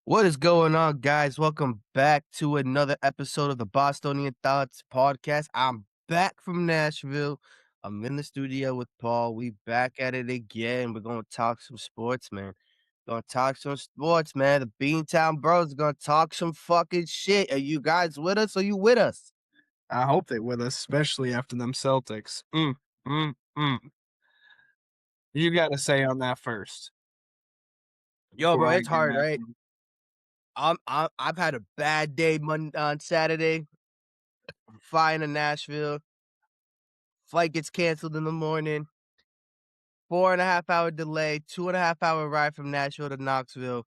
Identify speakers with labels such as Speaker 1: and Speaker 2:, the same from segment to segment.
Speaker 1: What is going on, guys? Welcome back to another episode of the Bostonian Thoughts podcast. I'm back from Nashville. I'm in the studio with Paul. We back at it again. We're gonna talk some sports, man. The Beantown Bros are gonna talk some fucking shit. Are you guys with us? Or you with us?
Speaker 2: I hope they with us, especially after them Celtics. Mm. You got to say on that first
Speaker 1: Yo,
Speaker 2: before
Speaker 1: bro,
Speaker 2: I
Speaker 1: it's
Speaker 2: get
Speaker 1: hard,
Speaker 2: mad.
Speaker 1: right? I've had a bad day on Saturday. Flying to Nashville. Flight gets canceled in the morning. 4.5 hour delay, 2.5 hour ride from Nashville to Knoxville.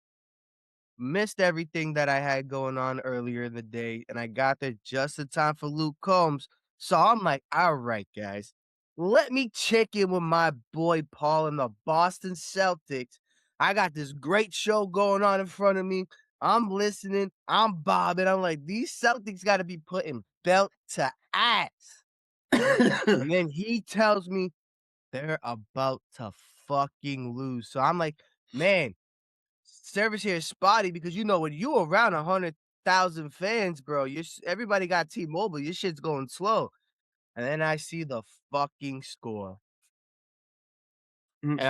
Speaker 1: Missed everything that I had going on earlier in the day, and I got there just in time for Luke Combs. So I'm like, all right, guys, let me check in with my boy Paul and the Boston Celtics. I got this great show going on in front of me. I'm listening, I'm bobbing. I'm like, these Celtics got to be putting belt to ass. And then he tells me they're about to fucking lose. So I'm like, man, service here is spotty because when you around 100,000 fans, bro, everybody got T-Mobile. Your shit's going slow. And then I see the fucking score.
Speaker 2: Mm,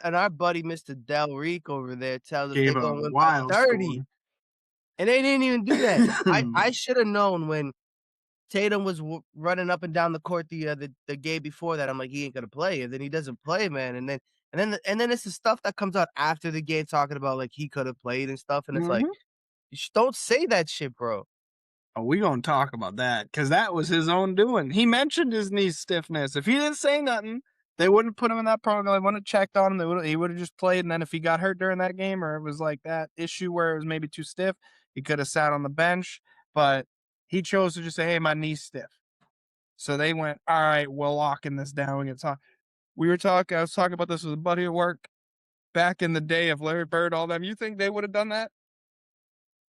Speaker 1: And our buddy Mr. Del Reek over there tells us they're
Speaker 2: Gave a
Speaker 1: gonna win by
Speaker 2: wild
Speaker 1: 30.
Speaker 2: score.
Speaker 1: And they didn't even do that. I should have known when Tatum was running up and down the court the game before that. I'm like, he ain't gonna play, and then he doesn't play, man. And then it's the stuff that comes out after the game talking about like he could have played and stuff, and it's like,
Speaker 2: Mhm.
Speaker 1: don't say that shit, bro.
Speaker 2: Oh, we gonna talk about that because that was his own doing. He mentioned his knee stiffness. If he didn't say nothing, they wouldn't put him in that program. They wouldn't have checked on him. He would have just played. And then if he got hurt during that game, or it was like that issue where it was maybe too stiff, he could have sat on the bench. But he chose to just say, "Hey, my knee's stiff." So they went, "All right, we're locking this down. We can talk." I was talking about this with a buddy at work back in the day of Larry Bird, all them. You think they would have done that?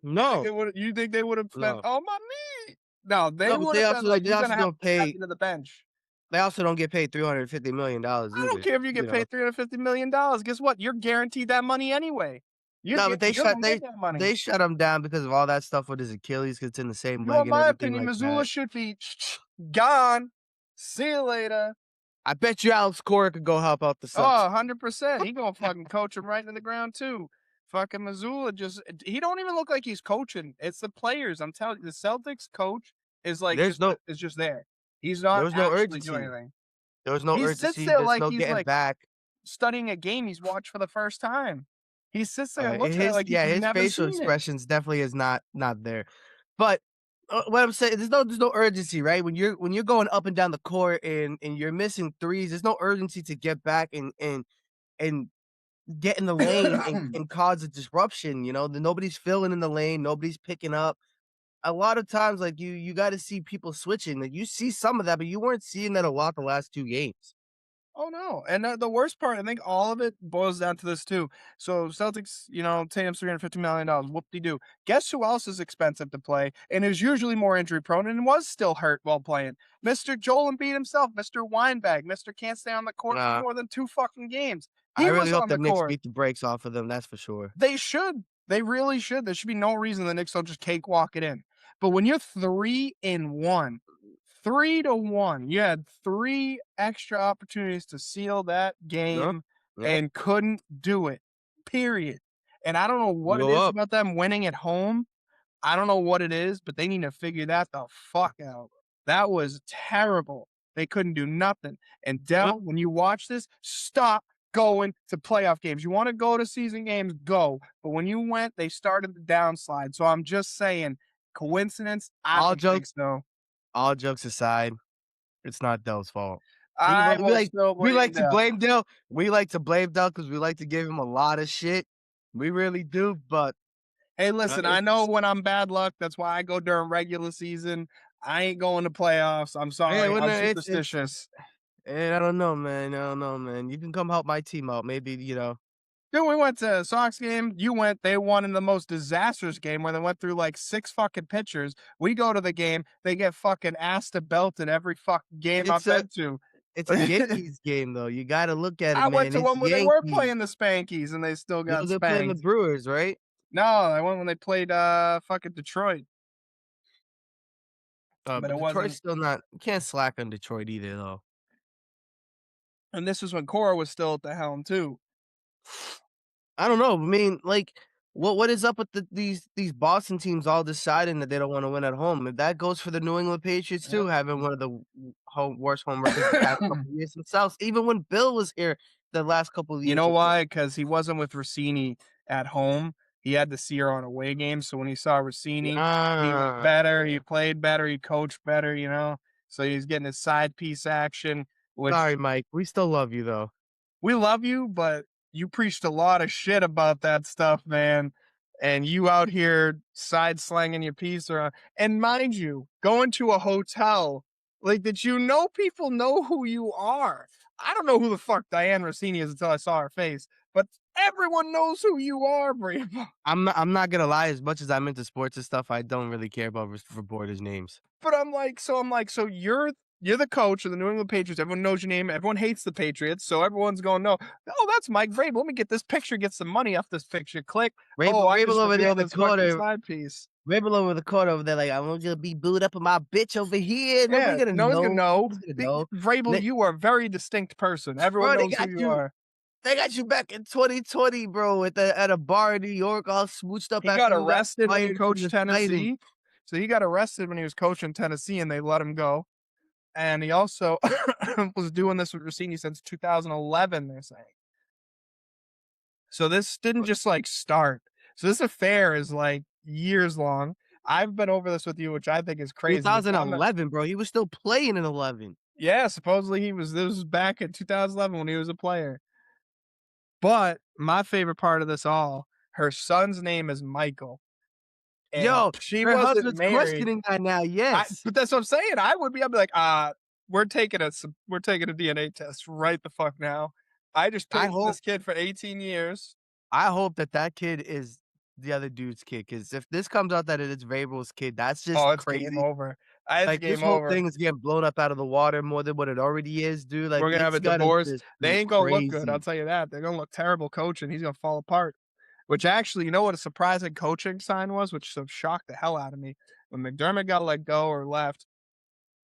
Speaker 1: No,
Speaker 2: You think they would have spent,
Speaker 1: no,
Speaker 2: "Oh, my knee." No, they
Speaker 1: no. But
Speaker 2: would have been like,
Speaker 1: they
Speaker 2: "You're
Speaker 1: also
Speaker 2: gonna have to
Speaker 1: don't
Speaker 2: go back
Speaker 1: pay.
Speaker 2: into the bench."
Speaker 1: They also don't get paid $350 million
Speaker 2: I don't
Speaker 1: either.
Speaker 2: care if you get paid $350 million. Guess what? You're guaranteed that money anyway.
Speaker 1: No, but
Speaker 2: You're gonna get that money.
Speaker 1: they shut him down because of all that stuff with his Achilles, 'cause it's in the same
Speaker 2: You
Speaker 1: leg
Speaker 2: want
Speaker 1: and
Speaker 2: my
Speaker 1: everything
Speaker 2: opinion,
Speaker 1: like
Speaker 2: Missoula
Speaker 1: that.
Speaker 2: should be gone. See you later.
Speaker 1: I bet you Alex Cora could go help out the Celtics.
Speaker 2: 100%. He gonna fucking coach him right into the ground too. Fucking Missoula he don't even look like he's coaching. It's the players. I'm telling you, the Celtics coach is like
Speaker 1: There's no
Speaker 2: is just there. He's
Speaker 1: there
Speaker 2: not
Speaker 1: was no
Speaker 2: actually doing
Speaker 1: urgency.
Speaker 2: anything.
Speaker 1: There was no
Speaker 2: He sits
Speaker 1: urgency.
Speaker 2: there
Speaker 1: There's
Speaker 2: like
Speaker 1: no
Speaker 2: he's
Speaker 1: getting
Speaker 2: like
Speaker 1: back.
Speaker 2: studying a game he's watched for the first time. He sits there and looks at it
Speaker 1: His
Speaker 2: like he's
Speaker 1: his
Speaker 2: never
Speaker 1: facial
Speaker 2: seen it.
Speaker 1: expressions definitely is not there. But, what I'm saying, there's no urgency, right? When you're going up and down the court and you're missing threes, there's no urgency to get back and get in the lane and cause a disruption, nobody's filling in the lane, nobody's picking up. A lot of times, like, you gotta see people switching, like, you see some of that, but you weren't seeing that a lot the last 2 games.
Speaker 2: Oh, no, and, the worst part, I think all of it boils down to this too. So, Celtics, Tatum's $350 million, whoop-de-doo. Guess who else is expensive to play and is usually more injury prone and was still hurt while playing? Mr. Joel Embiid himself, Mr. Weinbag, Mr. can't stay on the court for
Speaker 1: Nah,
Speaker 2: more than 2 fucking games.
Speaker 1: I
Speaker 2: He
Speaker 1: really
Speaker 2: was
Speaker 1: hope
Speaker 2: on
Speaker 1: the
Speaker 2: the
Speaker 1: Knicks
Speaker 2: court.
Speaker 1: beat the brakes off of them, that's for sure.
Speaker 2: They should. They really should. There should be no reason the Knicks don't just cakewalk it in. But when you're 3-1, 3-1, you had 3 extra opportunities to seal that
Speaker 1: Yep,
Speaker 2: game
Speaker 1: yep,
Speaker 2: and couldn't do it. Period. And I don't know what it
Speaker 1: go
Speaker 2: is
Speaker 1: up.
Speaker 2: about them winning at home. I don't know what it is, but they need to figure that the fuck out. That was terrible. They couldn't do nothing. And
Speaker 1: Yep.
Speaker 2: Dell, when you watch this, stop going to playoff games. You want to go to season games, go. But when you went, they started the downslide. So I'm just saying, coincidence? I
Speaker 1: All
Speaker 2: don't think
Speaker 1: jokes
Speaker 2: so.
Speaker 1: all jokes aside, it's not Dell's fault. We
Speaker 2: I
Speaker 1: li we
Speaker 2: will
Speaker 1: like
Speaker 2: still
Speaker 1: we
Speaker 2: blame
Speaker 1: like to
Speaker 2: Dell.
Speaker 1: blame Dell. We like to blame Dell because we like to give him a lot of shit. We really do, but,
Speaker 2: Hey, listen, I know
Speaker 1: it's
Speaker 2: when I'm bad luck, that's why I go during regular season. I ain't going to playoffs. I'm
Speaker 1: yeah,
Speaker 2: sorry.
Speaker 1: well, no,
Speaker 2: I'm
Speaker 1: it's
Speaker 2: superstitious.
Speaker 1: I don't know, man. I don't know, man. You can come help my team out. Maybe,
Speaker 2: Dude, we went to a Sox game. You went. They won in the most disastrous game where they went through like 6 fucking pitchers. We go to the game. They get fucking ass to belt in every fucking game I've
Speaker 1: it's a
Speaker 2: been to.
Speaker 1: it's a Yankees game though. You gotta look at it,
Speaker 2: I went
Speaker 1: man.
Speaker 2: to
Speaker 1: It's
Speaker 2: one where they were
Speaker 1: Yankees.
Speaker 2: playing the Spankies and they still got
Speaker 1: They're playing the
Speaker 2: spanked.
Speaker 1: Brewers, right?
Speaker 2: No, I went when they played, fucking Detroit, but
Speaker 1: But
Speaker 2: it
Speaker 1: Detroit's
Speaker 2: wasn't.
Speaker 1: still not you can't slack on Detroit either, though.
Speaker 2: And this was when Cora was still at the helm too.
Speaker 1: I don't know. I mean, like, what is up with these Boston teams all deciding that they don't want to win at home? And that goes for the New England Patriots too,
Speaker 2: Yep.
Speaker 1: having one of the worst home records the past couple of years themselves. Even when Bill was here the last couple of
Speaker 2: You
Speaker 1: years
Speaker 2: know
Speaker 1: with them.
Speaker 2: why? Because he wasn't with Rossini at home. He had to see her on away games. So when he saw Rossini, he was
Speaker 1: Ah,
Speaker 2: better. He played better. He coached better. So he's getting his side piece action,
Speaker 1: sorry,
Speaker 2: which
Speaker 1: Mike. We still love you though.
Speaker 2: we love you, but you preached a lot of shit about that stuff, man. And you out here side slanging your piece around. And mind you, going to a hotel, like that people know who you are. I don't know who the fuck Diane Rossini is until I saw her face, but everyone knows who you are, Bravo.
Speaker 1: I'm not gonna lie. As much as I'm into sports and stuff, I don't really care about reporters' names.
Speaker 2: But so you're the coach of the New England Patriots. Everyone knows your name. Everyone hates the Patriots, so everyone's going, no, oh, that's Mike Vrabel. Let me get this picture, get some money off this picture. Click. Oh,
Speaker 1: Rabel,
Speaker 2: I'm
Speaker 1: Rabel
Speaker 2: just
Speaker 1: over there in the
Speaker 2: Rosini's fucking
Speaker 1: corner.
Speaker 2: side piece.
Speaker 1: Rabel over the corner over there, like I want you to be booed up in my bitch over here. Nobody
Speaker 2: Yeah,
Speaker 1: gonna
Speaker 2: no one's gonna
Speaker 1: know.
Speaker 2: know.
Speaker 1: Nobody's gonna
Speaker 2: The
Speaker 1: know.
Speaker 2: Vrabel,
Speaker 1: They,
Speaker 2: you are a very distinct person. Everyone
Speaker 1: bro, they
Speaker 2: knows who
Speaker 1: got
Speaker 2: you
Speaker 1: you.
Speaker 2: are.
Speaker 1: They got you back in 2020, bro, at a bar in New York, all smooched up
Speaker 2: He
Speaker 1: after
Speaker 2: got
Speaker 1: you got
Speaker 2: arrested when he
Speaker 1: fired from
Speaker 2: coached
Speaker 1: the sighting.
Speaker 2: Tennessee. So he got arrested when he was coaching Tennessee, and they let him go. And he also was doing this with Rossini since 2011. They're saying. So this didn't just like start. So this affair is like years long. I've been over this with you, which I think is crazy. It's on the
Speaker 1: 2011, bro. He was still playing in 11.
Speaker 2: Yeah, supposedly he was this was back in 2011 when he was a player. But my favorite part of this all, her son's name is Michael, and
Speaker 1: Yo,
Speaker 2: she
Speaker 1: her
Speaker 2: wasn't
Speaker 1: husband's
Speaker 2: married.
Speaker 1: questioning that now.
Speaker 2: I
Speaker 1: Yes.
Speaker 2: but that's what I'm saying. I'd be like, we're taking a DNA test right the fuck now. I just
Speaker 1: I
Speaker 2: paid for
Speaker 1: hope
Speaker 2: this kid for 18 years.
Speaker 1: I hope that kid is the other dude's kid. Because if this comes out that it is Vrabel's kid, that's just
Speaker 2: Oh, it's game
Speaker 1: crazy.
Speaker 2: over. It's
Speaker 1: Like, this
Speaker 2: game
Speaker 1: whole
Speaker 2: over.
Speaker 1: thing is getting blown up out of the water more than what it already is, dude. Like,
Speaker 2: We're gonna have
Speaker 1: it's
Speaker 2: a
Speaker 1: gotta
Speaker 2: divorce.
Speaker 1: just
Speaker 2: They
Speaker 1: be
Speaker 2: ain't gonna look good, I'll
Speaker 1: crazy.
Speaker 2: tell you that. They're gonna look terrible coaching. He's gonna fall apart. Which actually, you know what a surprising coaching sign was, which so shocked the hell out of me? When McDermott got let go or left,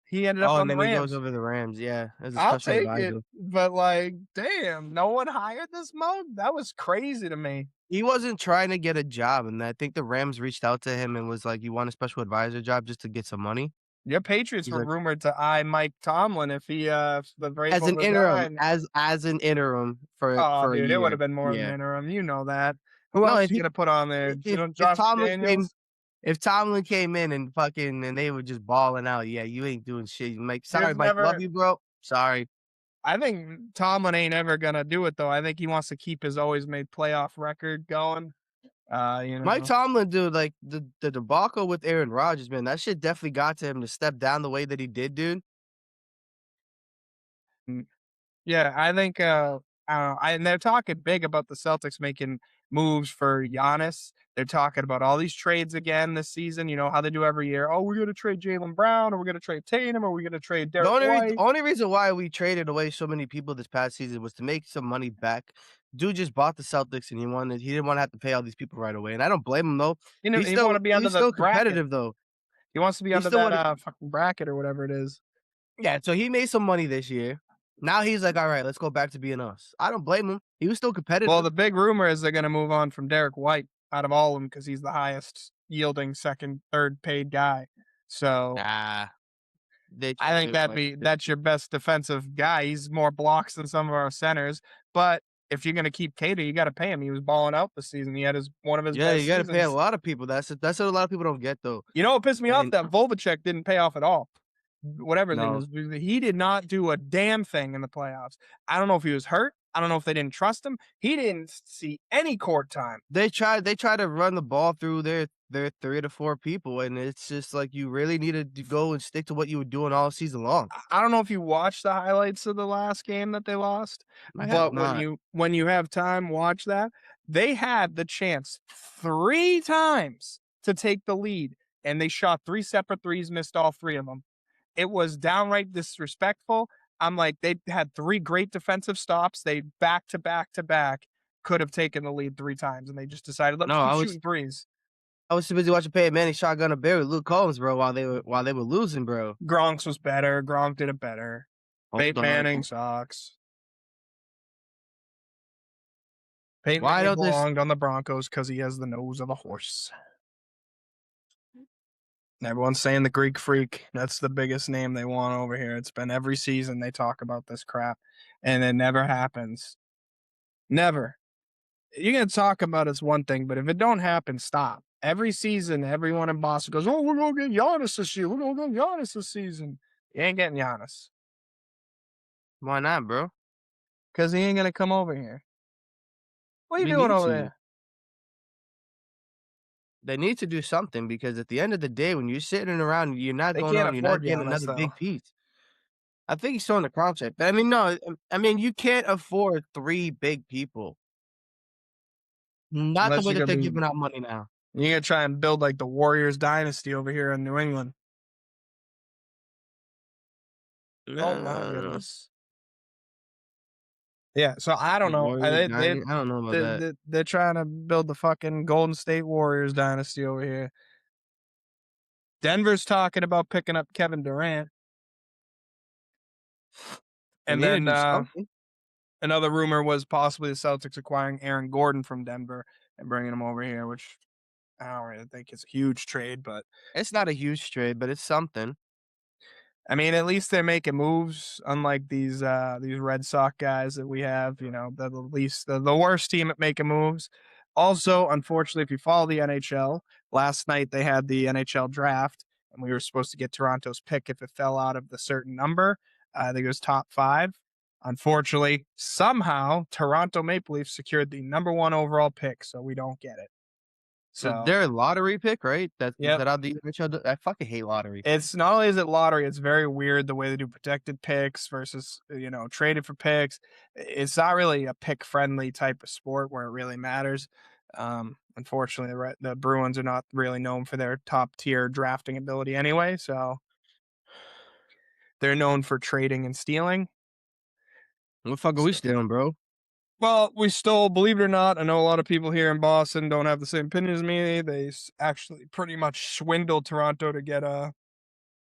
Speaker 2: he ended up
Speaker 1: Oh,
Speaker 2: on
Speaker 1: and
Speaker 2: the
Speaker 1: then he goes
Speaker 2: Rams.
Speaker 1: over the Rams, yeah, as a
Speaker 2: I'll
Speaker 1: special
Speaker 2: take it,
Speaker 1: advisor.
Speaker 2: but like, damn, no one hired this mug? That was crazy to me.
Speaker 1: He wasn't trying to get a job, and I think the Rams reached out to him and was like, "You want a special advisor job just to get some money?"
Speaker 2: Your Patriots
Speaker 1: He's
Speaker 2: were
Speaker 1: like,
Speaker 2: rumored to eye Mike Tomlin if the
Speaker 1: "As
Speaker 2: Vrabel
Speaker 1: an interim,
Speaker 2: resigned.
Speaker 1: as an interim
Speaker 2: Oh,
Speaker 1: for a
Speaker 2: dude, it would have
Speaker 1: year."
Speaker 2: been more of an
Speaker 1: Yeah.
Speaker 2: interim. You know that. Who
Speaker 1: No,
Speaker 2: else
Speaker 1: if
Speaker 2: you
Speaker 1: he
Speaker 2: gonna put on there?
Speaker 1: if
Speaker 2: Josh McDaniels?
Speaker 1: Tomlin came in and fucking and they were just balling out, yeah, you ain't doing shit. I'm like, "Sorry,
Speaker 2: There's
Speaker 1: Mike, love
Speaker 2: never
Speaker 1: you, bro. Sorry."
Speaker 2: I think Tomlin ain't ever gonna do it though. I think he wants to keep his always made playoff record going. You
Speaker 1: Mike
Speaker 2: know.
Speaker 1: Tomlin, dude, like the debacle with Aaron Rodgers, man, that shit definitely got to him to step down the way that he did, dude.
Speaker 2: Mm, yeah, I think and they're talking big about the Celtics making moves for Giannis. They're talking about all these trades again this season. You know how they do every year. Oh, we're gonna trade Jalen Brown, or we're gonna trade Tatum, or we're gonna trade Derek
Speaker 1: The
Speaker 2: White.
Speaker 1: only reason why we traded away so many people this past season was to make some money back. Dude just bought the Celtics and he didn't wanna have to pay all these people right away, and I don't blame him though.
Speaker 2: He want to be under
Speaker 1: He's
Speaker 2: the
Speaker 1: still
Speaker 2: bracket.
Speaker 1: competitive though.
Speaker 2: He wants to be
Speaker 1: He
Speaker 2: under
Speaker 1: still
Speaker 2: that
Speaker 1: wanted
Speaker 2: fucking bracket or whatever it is.
Speaker 1: Yeah, so he made some money this year. Now he's like, "Alright, let's go back to being us." I don't blame him. He was still
Speaker 2: Well,
Speaker 1: competitive.
Speaker 2: the big rumor is they're going to move on from Derek White out of all of them because he's the highest yielding second, third paid guy. So
Speaker 1: Nah, they
Speaker 2: I think
Speaker 1: traded White.
Speaker 2: that's your best defensive guy. He's more blocks than some of our centers. But if you're going to keep Cater, you got to pay him. He was balling out this season. He had his one of his
Speaker 1: Yeah,
Speaker 2: best
Speaker 1: you gotta pay a
Speaker 2: seasons.
Speaker 1: lot of people. That's what a lot of people don't get though.
Speaker 2: You know what pissed me off?
Speaker 1: And
Speaker 2: That Volvacek didn't pay off at all. Whatever his name
Speaker 1: no,
Speaker 2: is, he did not do a damn thing in the playoffs. I don't know if he was hurt. I don't know if they didn't trust him. He didn't see any court time.
Speaker 1: they try to run the ball through their 3 to 4 people, and it's just like you really need to go and stick to what you were doing all season long.
Speaker 2: I don't know if you watched the highlights of the last game that they lost,
Speaker 1: I have
Speaker 2: but
Speaker 1: not.
Speaker 2: when you have time, watch that. They had the chance 3 times to take the lead, and they shot 3 separate threes, missed all 3 of them. It was downright disrespectful. I'm like, they had 3 great defensive stops. They back to back to back, could have taken the lead 3 times, and they just decided, "Let's
Speaker 1: No,
Speaker 2: keep shooting threes."
Speaker 1: I was too busy watching Peyton Manning shotgun a bear with Luke Combs, bro, while they were losing, bro.
Speaker 2: Gronk's was better. Gronk did it better.
Speaker 1: Hold
Speaker 2: Peyton
Speaker 1: on.
Speaker 2: Manning sucks. Peyton
Speaker 1: Why
Speaker 2: Manning
Speaker 1: don't this
Speaker 2: belonged on the Broncos because he has the nose of a horse. And everyone's saying the Greek Freak. That's the biggest name they want over here. It's been every season they talk about this crap, and it never happens. Never. You can talk about it's one thing, but if it don't happen, stop. Every season, everyone in Boston goes, "Oh, we're gonna get Giannis this year. We're gonna get Giannis this season." You ain't getting Giannis
Speaker 1: why not, bro?
Speaker 2: because he ain't gonna come over here. What are you
Speaker 1: We
Speaker 2: doing
Speaker 1: need
Speaker 2: over
Speaker 1: to.
Speaker 2: there?
Speaker 1: They need to do something because at the end of the day, when you're sitting around,
Speaker 2: They can't
Speaker 1: you're not
Speaker 2: afford
Speaker 1: getting
Speaker 2: Giannis
Speaker 1: another
Speaker 2: though,
Speaker 1: big piece. I think he's throwing the contract. I mean, no, I mean, you can't afford 3 big people. Not the
Speaker 2: unless
Speaker 1: way
Speaker 2: you're
Speaker 1: that
Speaker 2: gonna
Speaker 1: they're
Speaker 2: be
Speaker 1: giving out money now.
Speaker 2: you're gonna try and build like the Warriors dynasty over here in New England. Oh my
Speaker 1: Uh,
Speaker 2: goodness. Yeah, so I don't know.
Speaker 1: Warriors dynasty, I don't know about that.
Speaker 2: They're trying to build the fucking Golden State Warriors dynasty over here. Denver's talking about picking up Kevin Durant,
Speaker 1: They
Speaker 2: and
Speaker 1: need to
Speaker 2: then
Speaker 1: do something.
Speaker 2: another rumor was possibly the Celtics acquiring Aaron Gordon from Denver and bringing him over here, which I don't really think is a huge trade, but
Speaker 1: It's not a huge trade, but it's something.
Speaker 2: I mean, at least they're making moves, unlike these Red Sox guys that we have. You know, they're the least the worst team at making moves. Also, unfortunately, if you follow the NHL, last night they had the NHL draft, and we were supposed to get Toronto's pick if it fell out of the certain number. I think it was top 5. Unfortunately, somehow Toronto Maple Leafs secured the number 1 overall pick, so we don't get it.
Speaker 1: So
Speaker 2: So,
Speaker 1: they're a lottery pick, right? That is
Speaker 2: yep.
Speaker 1: that how the NHL I fucking hate lottery.
Speaker 2: It's not only is it lottery, it's very weird the way they do protected picks versus, traded for picks. It's not really a pick friendly type of sport where it really matters. Unfortunately, the Bruins are not really known for their top tier drafting ability anyway, so they're known for trading and stealing.
Speaker 1: What the fuck are we
Speaker 2: So,
Speaker 1: stealing, bro?
Speaker 2: well, we stole, believe it or not, I know a lot of people here in Boston don't have the same opinion as me. They actually pretty much swindled Toronto to get Tuukka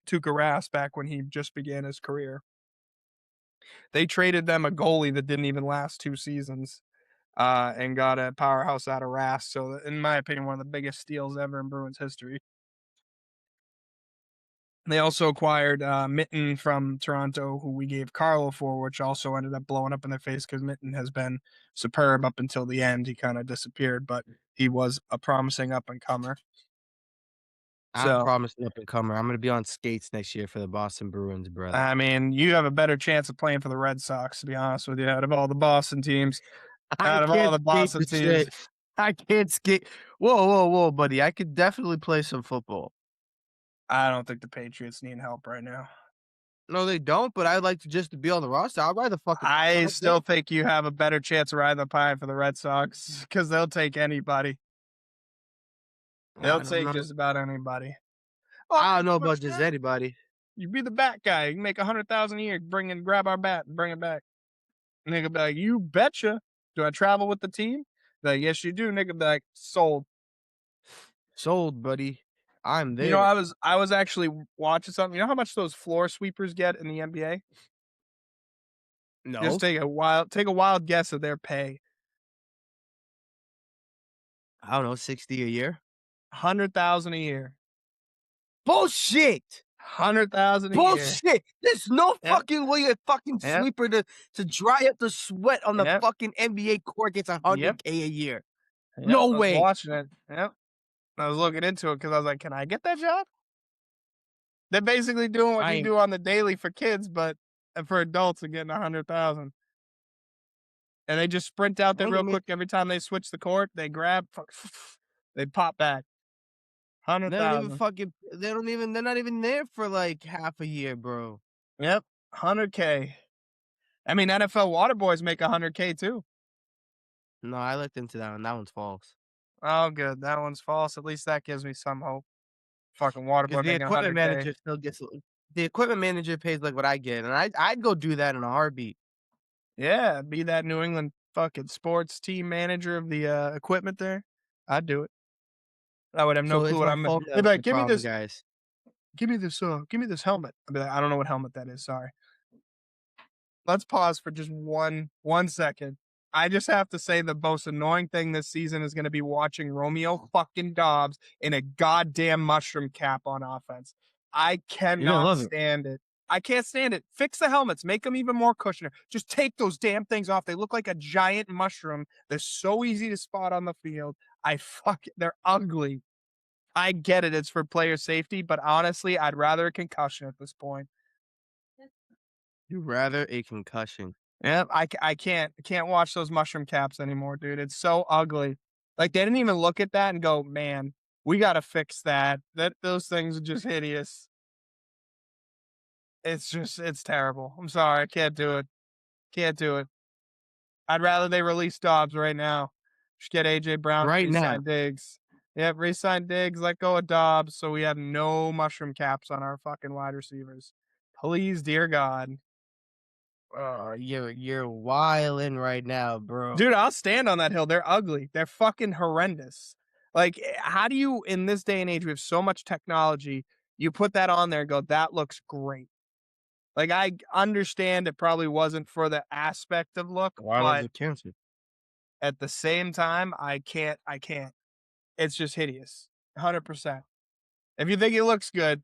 Speaker 2: Rask back when he just began his career. They traded them a goalie that didn't even last 2 seasons, and got a powerhouse out of Rask. So, in my opinion, one of the biggest steals ever in Bruins history. They also acquired Mitten from Toronto, who we gave Carlo for, which also ended up blowing up in their face because Mitten has been superb up until the end. He kind of disappeared, but he was a promising up and comer.
Speaker 1: I'm
Speaker 2: So,
Speaker 1: promising up and comer. I'm gonna be on skates next year for the Boston Bruins, brother.
Speaker 2: I mean, you have a better chance of playing for the Red Sox, to be honest with you, out of all the Boston teams.
Speaker 1: I
Speaker 2: Out of all
Speaker 1: can't
Speaker 2: the
Speaker 1: skate
Speaker 2: Boston
Speaker 1: for
Speaker 2: teams,
Speaker 1: shit. I can't skate. Whoa, whoa, whoa, buddy. I could definitely play some football.
Speaker 2: I don't think the Patriots need help right now.
Speaker 1: No, they don't, but I'd like to just to be on the roster. I'd rather fucking
Speaker 2: I
Speaker 1: fuck
Speaker 2: still
Speaker 1: them.
Speaker 2: think you have a better chance of riding the pine for the Red Sox because they'll take anybody. They'll
Speaker 1: I don't
Speaker 2: take
Speaker 1: know.
Speaker 2: just about anybody. Oh,
Speaker 1: I don't know
Speaker 2: but
Speaker 1: about just anybody.
Speaker 2: you be the bat guy. You make 100,000 a year. Grab our bat, and bring it back. Nigga be like, you betcha. Do I travel with the team? Like, yes, you do. Nigga be like, sold.
Speaker 1: Sold, buddy. I'm
Speaker 2: You know,
Speaker 1: there.
Speaker 2: I was actually watching something. You know how much those floor sweepers get in the NBA? Just
Speaker 1: No,
Speaker 2: take a wild guess of their pay.
Speaker 1: I don't know, 60 a year.
Speaker 2: 100,000 a year.
Speaker 1: Bullshit.
Speaker 2: 100,000 a year.
Speaker 1: Bullshit. There's no
Speaker 2: Yep.
Speaker 1: fucking way a fucking
Speaker 2: Yep.
Speaker 1: sweeper to dry up the sweat on the
Speaker 2: Yep.
Speaker 1: fucking NBA court gets
Speaker 2: Yep.
Speaker 1: 100K a year.
Speaker 2: Yep.
Speaker 1: No
Speaker 2: I was
Speaker 1: way.
Speaker 2: watching it. Yep. I was looking into it because I was like, "Can I get that job?" They're basically doing what
Speaker 1: I
Speaker 2: you
Speaker 1: ain't
Speaker 2: do on the daily for kids, but for adults and getting 100,000. And they just sprint out
Speaker 1: I
Speaker 2: there
Speaker 1: ain't
Speaker 2: real
Speaker 1: gonna
Speaker 2: quick every time they switch the court. They grab, they pop back.
Speaker 1: they don't even
Speaker 2: 100,000.
Speaker 1: fucking they're not even there for like half a year, bro.
Speaker 2: Yep. 100K. I mean, NFL water boys make 100K too.
Speaker 1: No, I looked into that one. That one's false.
Speaker 2: Oh, good. That one's false. At least that gives me some hope. Fucking water
Speaker 1: Because
Speaker 2: boy
Speaker 1: the
Speaker 2: making
Speaker 1: equipment
Speaker 2: 100K.
Speaker 1: manager still gets the equipment manager pays like what I get, and I'd go do that in a heartbeat.
Speaker 2: Yeah, be that New England fucking sports team manager of the, equipment there, I'd do it. I would have no
Speaker 1: So
Speaker 2: clue
Speaker 1: it's
Speaker 2: what
Speaker 1: my
Speaker 2: I'm
Speaker 1: phone
Speaker 2: they'd
Speaker 1: that
Speaker 2: be
Speaker 1: was
Speaker 2: like,
Speaker 1: the problem, guys.
Speaker 2: give me this helmet." I'd be like, "I don't know what helmet that is, sorry." Let's pause for just one second. I just have to say the most annoying thing this season is gonna be watching Romeo fucking Dobbs in a goddamn mushroom cap on offense. I
Speaker 1: You're gonna
Speaker 2: cannot
Speaker 1: love it.
Speaker 2: stand it. I can't stand it. Fix the helmets, make them even more cushioner. Just take those damn things off. They look like a giant mushroom. They're so easy to spot on the field. They're ugly. I get it, it's for player safety, but honestly, I'd rather a concussion at this point.
Speaker 1: You rather a concussion.
Speaker 2: Yep, I can't watch those mushroom caps anymore, dude. It's so ugly. Like, they didn't even look at that and go, "Man, we gotta fix that." Those things are just hideous. It's terrible. I'm sorry, I can't do it. Can't do it. I'd rather they release Dobbs right now. Just get AJ Brown,
Speaker 1: Right now.
Speaker 2: re-sign Diggs. Yep, re-sign Diggs, let go of Dobbs so we have no mushroom caps on our fucking wide receivers. Please, dear God.
Speaker 1: Oh, you're wilding right now, bro.
Speaker 2: Dude, I'll stand on that hill. They're ugly. They're fucking horrendous. Like, how do you, in this day and age, we have so much technology, you put that on there and go, "That looks great." Like, I understand it probably wasn't for the aspect of look,
Speaker 1: Why was
Speaker 2: but
Speaker 1: it canceled?
Speaker 2: at the same time, I can't. It's just hideous. 100%. If you think it looks good,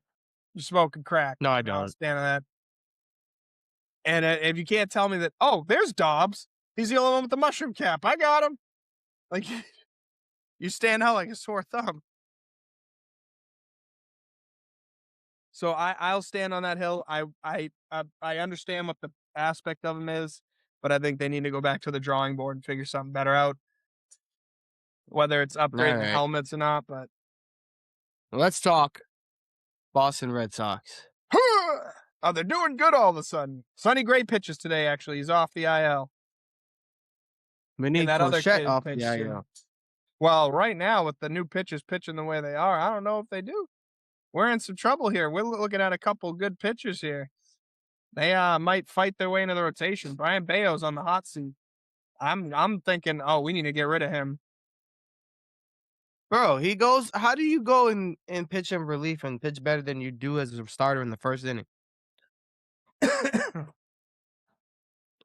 Speaker 2: you're smoking crack.
Speaker 1: No, I
Speaker 2: I'll
Speaker 1: don't.
Speaker 2: stand on that. And if you can't tell me that, "Oh, there's Dobbs. He's the only one with the mushroom cap. I got him." Like, you stand out like a sore thumb. So I'll stand on that hill. I understand what the aspect of them is, but I think they need to go back to the drawing board and figure something better out, whether it's upgrading the
Speaker 1: Alright.
Speaker 2: helmets or not, but
Speaker 1: Let's talk Boston Red Sox.
Speaker 2: oh, they're doing good all of a sudden. Sonny Gray pitches today, actually. He's off the IL.
Speaker 1: We
Speaker 2: And
Speaker 1: need
Speaker 2: that other
Speaker 1: Crochet
Speaker 2: kid
Speaker 1: off the
Speaker 2: pitched too.
Speaker 1: IL.
Speaker 2: Well, right now, with the new pitchers pitching the way they are, I don't know if they do. We're in some trouble here. We're looking at a couple good pitchers here. They might fight their way into the rotation. Brian Bayo's on the hot seat. I'm thinking, oh, we need to get rid of him.
Speaker 1: Bro, he goes how do you go and pitch in relief and pitch better than you do as a starter in the first inning?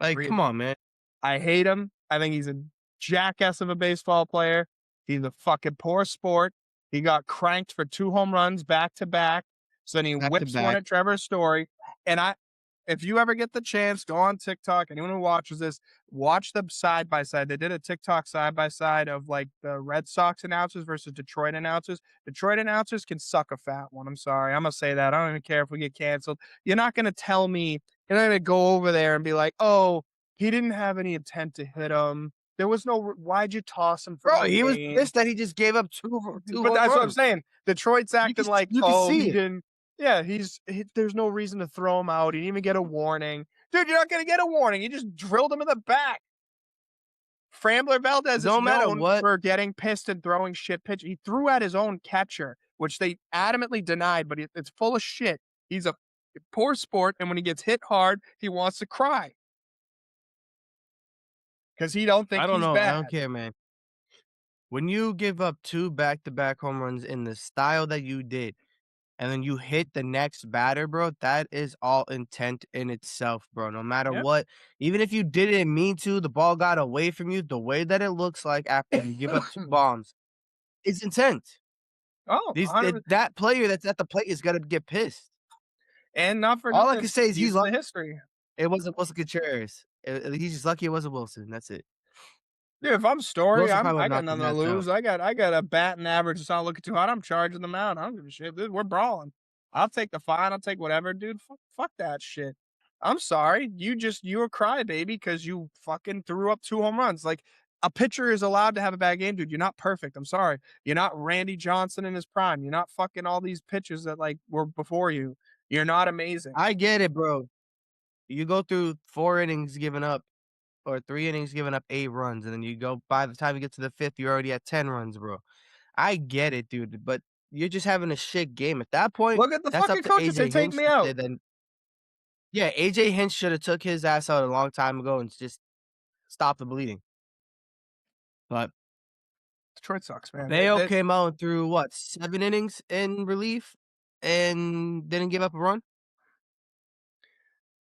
Speaker 1: Like,
Speaker 2: Agreed.
Speaker 1: come on, man.
Speaker 2: I hate him. I think he's a jackass of a baseball player. He's a fucking poor sport. He got cranked for 2 home runs back to back. So then he
Speaker 1: Back to
Speaker 2: whips one
Speaker 1: back.
Speaker 2: at Trevor Story. And if you ever get the chance, go on TikTok. Anyone who watches this, watch them side by side. They did a TikTok side by side of like the Red Sox announcers versus Detroit announcers. Detroit announcers can suck a fat one. I'm sorry. I'm going to say that. I don't even care if we get canceled. You're not going to tell me, you're not going to go over there and be like, "Oh, he didn't have any intent to hit him. There was no, why'd you toss him from
Speaker 1: Bro,
Speaker 2: the
Speaker 1: he was
Speaker 2: game?"
Speaker 1: pissed that he just gave up 2
Speaker 2: But
Speaker 1: home
Speaker 2: that's what I'm
Speaker 1: runs.
Speaker 2: saying. Detroit's acting like,
Speaker 1: You can
Speaker 2: "Oh,
Speaker 1: see
Speaker 2: he
Speaker 1: it.
Speaker 2: didn't." Yeah, there's no reason to throw him out. He didn't even get a warning. Dude, you're not gonna get a warning. You just drilled him in the back. Frambler Valdez is
Speaker 1: No matter
Speaker 2: known
Speaker 1: what,
Speaker 2: for getting pissed and throwing shit pitch. He threw at his own catcher, which they adamantly denied, but it's full of shit. He's a poor sport, and when he gets hit hard, he wants to cry because he don't
Speaker 1: I
Speaker 2: think
Speaker 1: don't
Speaker 2: he's
Speaker 1: know. I
Speaker 2: bad.
Speaker 1: don't care, man. When you give up 2 back-to-back home runs in the style that you did, and then you hit the next batter, bro, that is all intent in itself, bro. No matter
Speaker 2: Yep.
Speaker 1: what, even if you didn't mean to, the ball got away from you, the way that it looks like after you give up 2 bombs is intent.
Speaker 2: Oh,
Speaker 1: These
Speaker 2: 100.
Speaker 1: that player that's at the plate is gonna get pissed.
Speaker 2: And not for
Speaker 1: All I
Speaker 2: nothing,
Speaker 1: can say is he's
Speaker 2: he's the
Speaker 1: lucky
Speaker 2: history.
Speaker 1: it wasn't Wilson Contreras. He's just lucky it wasn't Wilson, that's it.
Speaker 2: Dude, if I'm Story,
Speaker 1: Wilson probably
Speaker 2: I
Speaker 1: would've
Speaker 2: got
Speaker 1: knocked his
Speaker 2: nothing to
Speaker 1: ass out.
Speaker 2: lose. I got a batting average that's not looking too hot. I'm charging them out. I don't give a shit. Dude, we're brawling. I'll take the fine. I'll take whatever, dude. Fuck that shit. I'm sorry. You're a crybaby because you fucking threw up 2 home runs. Like, a pitcher is allowed to have a bad game, dude. You're not perfect. I'm sorry. You're not Randy Johnson in his prime. You're not fucking all these pitchers that like were before you. You're not amazing.
Speaker 1: I get it, bro. You go through 4 innings giving up or 3 innings giving up 8 runs, and then you go by the time you get to the 5th, you're already at 10 runs, bro. I get it, dude, but you're just having a shit game. At that point,
Speaker 2: Look at the
Speaker 1: that's up
Speaker 2: fucking
Speaker 1: to
Speaker 2: coaches. They
Speaker 1: AJ
Speaker 2: take
Speaker 1: Hinch
Speaker 2: me
Speaker 1: to say
Speaker 2: out.
Speaker 1: then yeah, AJ Hinch should have took his ass out a long time ago and just stopped the bleeding. But
Speaker 2: Detroit sucks, man.
Speaker 1: Bayo came out and threw what, 7 innings in relief and didn't give up a run?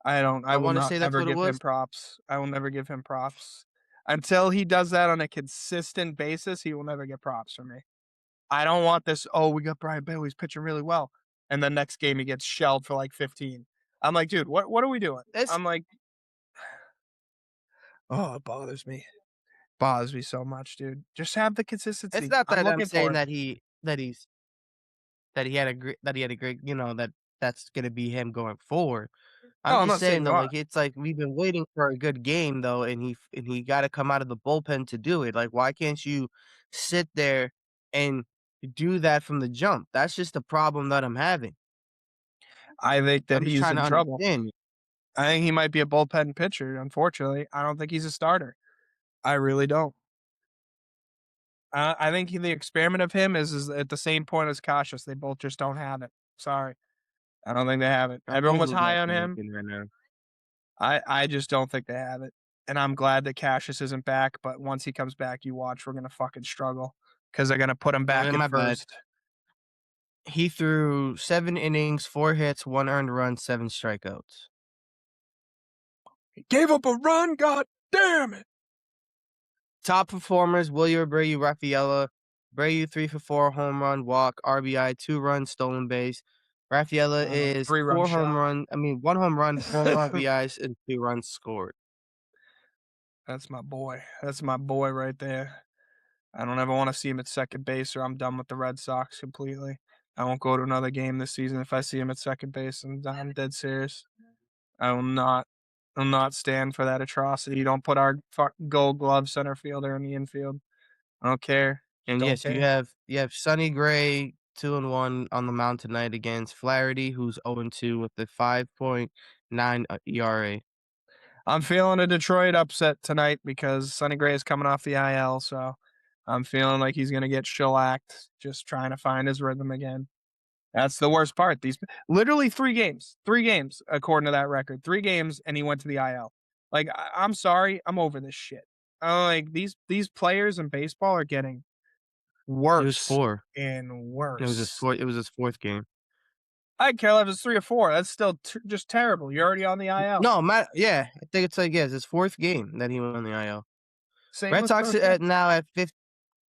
Speaker 2: I
Speaker 1: I
Speaker 2: will
Speaker 1: wanna
Speaker 2: not
Speaker 1: say that's
Speaker 2: ever
Speaker 1: what it
Speaker 2: give him
Speaker 1: was.
Speaker 2: props. I will never give him props. Until he does that on a consistent basis, he will never get props from me. I don't want this, "Oh, we got Brian Bailey, he's pitching really well," and the next game he gets shelled for, like, 15. I'm like, "Dude, what are we doing?"
Speaker 1: It's
Speaker 2: I'm like, "Oh, it bothers me so much, dude. Just have the
Speaker 1: it's
Speaker 2: consistency.
Speaker 1: not
Speaker 2: I'm
Speaker 1: that I'm
Speaker 2: looking
Speaker 1: saying
Speaker 2: for it."
Speaker 1: that he had a great, that's gonna be him going forward.
Speaker 2: No,
Speaker 1: I'm
Speaker 2: I'm
Speaker 1: just
Speaker 2: not saying
Speaker 1: saying
Speaker 2: you
Speaker 1: though,
Speaker 2: are.
Speaker 1: like, it's like we've been waiting for a good game though, and he gotta come out of the bullpen to do it. Like, why can't you sit there and do that from the jump? That's just the problem that I'm having.
Speaker 2: I think that
Speaker 1: I'm just
Speaker 2: he's
Speaker 1: trying to
Speaker 2: in trouble.
Speaker 1: understand.
Speaker 2: I think he might be a bullpen pitcher, unfortunately. I don't think he's a starter. I really don't. I think the experiment of him is at the same point as Cassius. They both just don't have it. Sorry. I don't think they have it.
Speaker 1: I'm
Speaker 2: Everyone
Speaker 1: going
Speaker 2: was
Speaker 1: with my
Speaker 2: high on him.
Speaker 1: opinion right now.
Speaker 2: I just don't think they have it. And I'm glad that Cassius isn't back, but once he comes back, you watch, we're gonna fucking struggle because they're gonna put him back at
Speaker 1: My bad.
Speaker 2: first.
Speaker 1: He threw 7 innings, 4 hits, 1 earned run, 7 strikeouts.
Speaker 2: He gave up a run, god damn it.
Speaker 1: Top performers: Wilyer Abreu, Rafaela. Abreu 3 for 4, home run, walk, RBI, 2 runs, stolen base. Rafaela is
Speaker 2: 3-run
Speaker 1: 1 home run, 4
Speaker 2: shot.
Speaker 1: RBIs, and 2 runs scored.
Speaker 2: That's my boy. That's my boy right there. I don't ever want to see him at second base or I'm done with the Red Sox completely. I won't go to another game this season if I see him at second base. I'm dead serious. I will not stand for that atrocity. Don't put our gold glove center fielder in the infield. I don't care. Just
Speaker 1: And
Speaker 2: don't
Speaker 1: yes,
Speaker 2: care.
Speaker 1: you have Sonny Gray 2-1 on the mound tonight against Flaherty, who's 0-2 with a 5.9 ERA.
Speaker 2: I'm feeling a Detroit upset tonight because Sonny Gray is coming off the IL, so I'm feeling like he's gonna get shellacked, just trying to find his rhythm again. That's the worst part. These literally 3 games according to that record, 3 games, and he went to the IL. Like I'm sorry, I'm over this shit. Like these players in baseball are getting
Speaker 1: It was
Speaker 2: worse
Speaker 1: 4.
Speaker 2: and worse.
Speaker 1: It was his 4th game.
Speaker 2: I care if it's 3 or 4. That's still just terrible. You're already on the IL.
Speaker 1: No, yeah, I think it's like, yes, his 4th game that he went on the IL.
Speaker 2: Same
Speaker 1: Red
Speaker 2: with
Speaker 1: Sox
Speaker 2: Berkey.
Speaker 1: are now at 5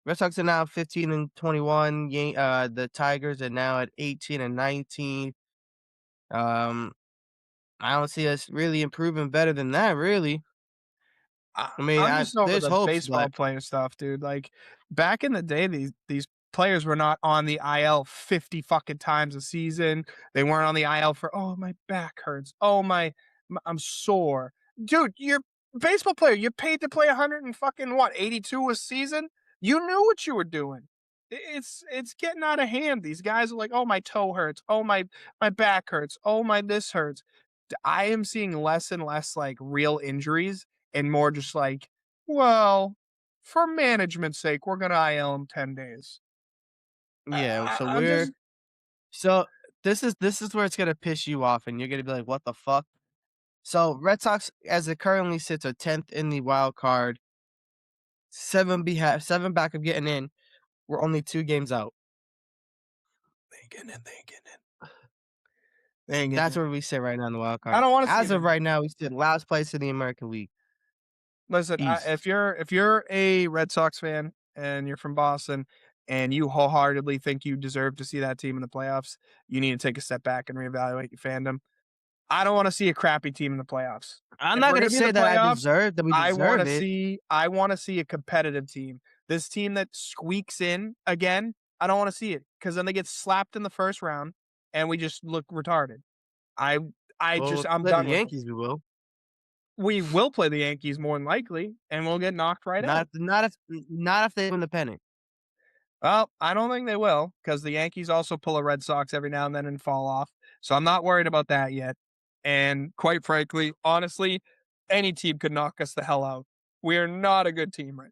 Speaker 1: Red Sox are now 15-21. The Tigers are now at 18-19. Um, I don't see us really improving better than that, really. I mean,
Speaker 2: I'm just over
Speaker 1: there's
Speaker 2: the
Speaker 1: hopes,
Speaker 2: baseball
Speaker 1: but
Speaker 2: player stuff, dude. Like back in the day, these players were not on the IL 50 fucking times a season. They weren't on the IL for oh my back hurts. Oh I'm sore. Dude, you're a baseball player. You're paid to play 100 and fucking what, 82 a season? You knew what you were doing. It's getting out of hand. These guys are like, "Oh, my toe hurts. Oh, my back hurts. Oh, my this hurts." I am seeing less and less like real injuries and more just like, well, for management's sake, we're gonna IL him 10 days.
Speaker 1: yeah,
Speaker 2: I'm just
Speaker 1: so this is where it's gonna piss you off, and you're gonna be like, "What the fuck?" So Red Sox, as it currently sits, are 10th in the wild card, 7 back of getting in. We're only 2 games out.
Speaker 2: thinking and thinking and thinking.
Speaker 1: That's where we sit right now in the wild
Speaker 2: I
Speaker 1: card.
Speaker 2: don't want to see
Speaker 1: As
Speaker 2: him
Speaker 1: of
Speaker 2: in.
Speaker 1: right now, we sit last place in the American League
Speaker 2: Listen,
Speaker 1: East.
Speaker 2: if you're a Red Sox fan and you're from Boston and you wholeheartedly think you deserve to see that team in the playoffs, you need to take a step back and reevaluate your fandom. I don't want to see a crappy team in the playoffs.
Speaker 1: I'm
Speaker 2: If
Speaker 1: not
Speaker 2: we're
Speaker 1: gonna
Speaker 2: gonna be in the
Speaker 1: say
Speaker 2: playoffs,
Speaker 1: that we deserve it.
Speaker 2: I wanna see a competitive team. This team that squeaks in again, I don't wanna see it because then they get slapped in the first round and we just look retarded. I
Speaker 1: Well, if we
Speaker 2: I'm
Speaker 1: play the
Speaker 2: done with it.
Speaker 1: Yankees, we will.
Speaker 2: We will play the Yankees more than likely, and we'll get knocked right out.
Speaker 1: Not if they win the pennant.
Speaker 2: Well, I don't think they will because the Yankees also pull a Red Sox every now and then and fall off. So I'm not worried about that yet. And quite frankly, honestly, any team could knock us the hell out. We are not a good team right.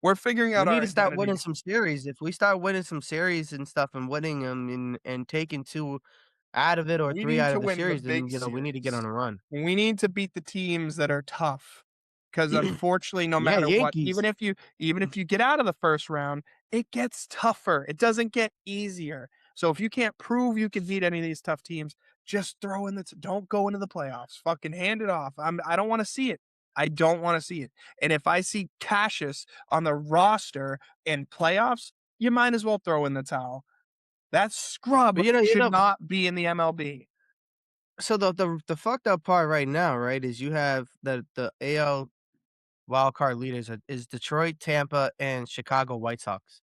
Speaker 2: We're figuring
Speaker 1: We
Speaker 2: out
Speaker 1: need
Speaker 2: our
Speaker 1: to start winning
Speaker 2: identity.
Speaker 1: some series. If we start winning some series and stuff and winning them and taking 2 out of it or
Speaker 2: We
Speaker 1: 3
Speaker 2: need
Speaker 1: out
Speaker 2: to
Speaker 1: of the
Speaker 2: win the
Speaker 1: series, then,
Speaker 2: big
Speaker 1: we need to get on
Speaker 2: series.
Speaker 1: a run.
Speaker 2: We need to beat the teams that are tough. 'cause unfortunately, no
Speaker 1: Yeah,
Speaker 2: matter what,
Speaker 1: Yankees.
Speaker 2: even if you get out of the first round, it gets tougher. It doesn't get easier. So if you can't prove you can beat any of these tough teams, just throw in the don't go into the playoffs. Fucking hand it off. I don't wanna see it. I don't wanna see it. And if I see Cassius on the roster in playoffs, you might as well throw in the towel. That scrub
Speaker 1: But you
Speaker 2: should
Speaker 1: know,
Speaker 2: not be in the MLB.
Speaker 1: so the fucked up part right now, right, is you have the AL wild card leaders is Detroit, Tampa, and Chicago White Sox.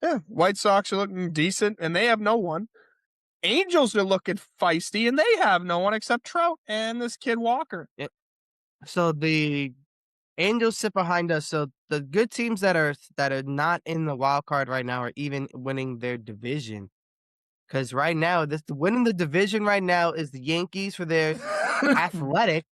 Speaker 2: Yeah, White Sox are looking decent, and they have no one. Angels are looking feisty, and they have no one except Trout and this kid Walker.
Speaker 1: Yeah. So the Angels sit behind us. So the good teams that are not in the wild card right now are even winning their division. Because right now, this winning the division right now is the Yankees for theirs, Athletic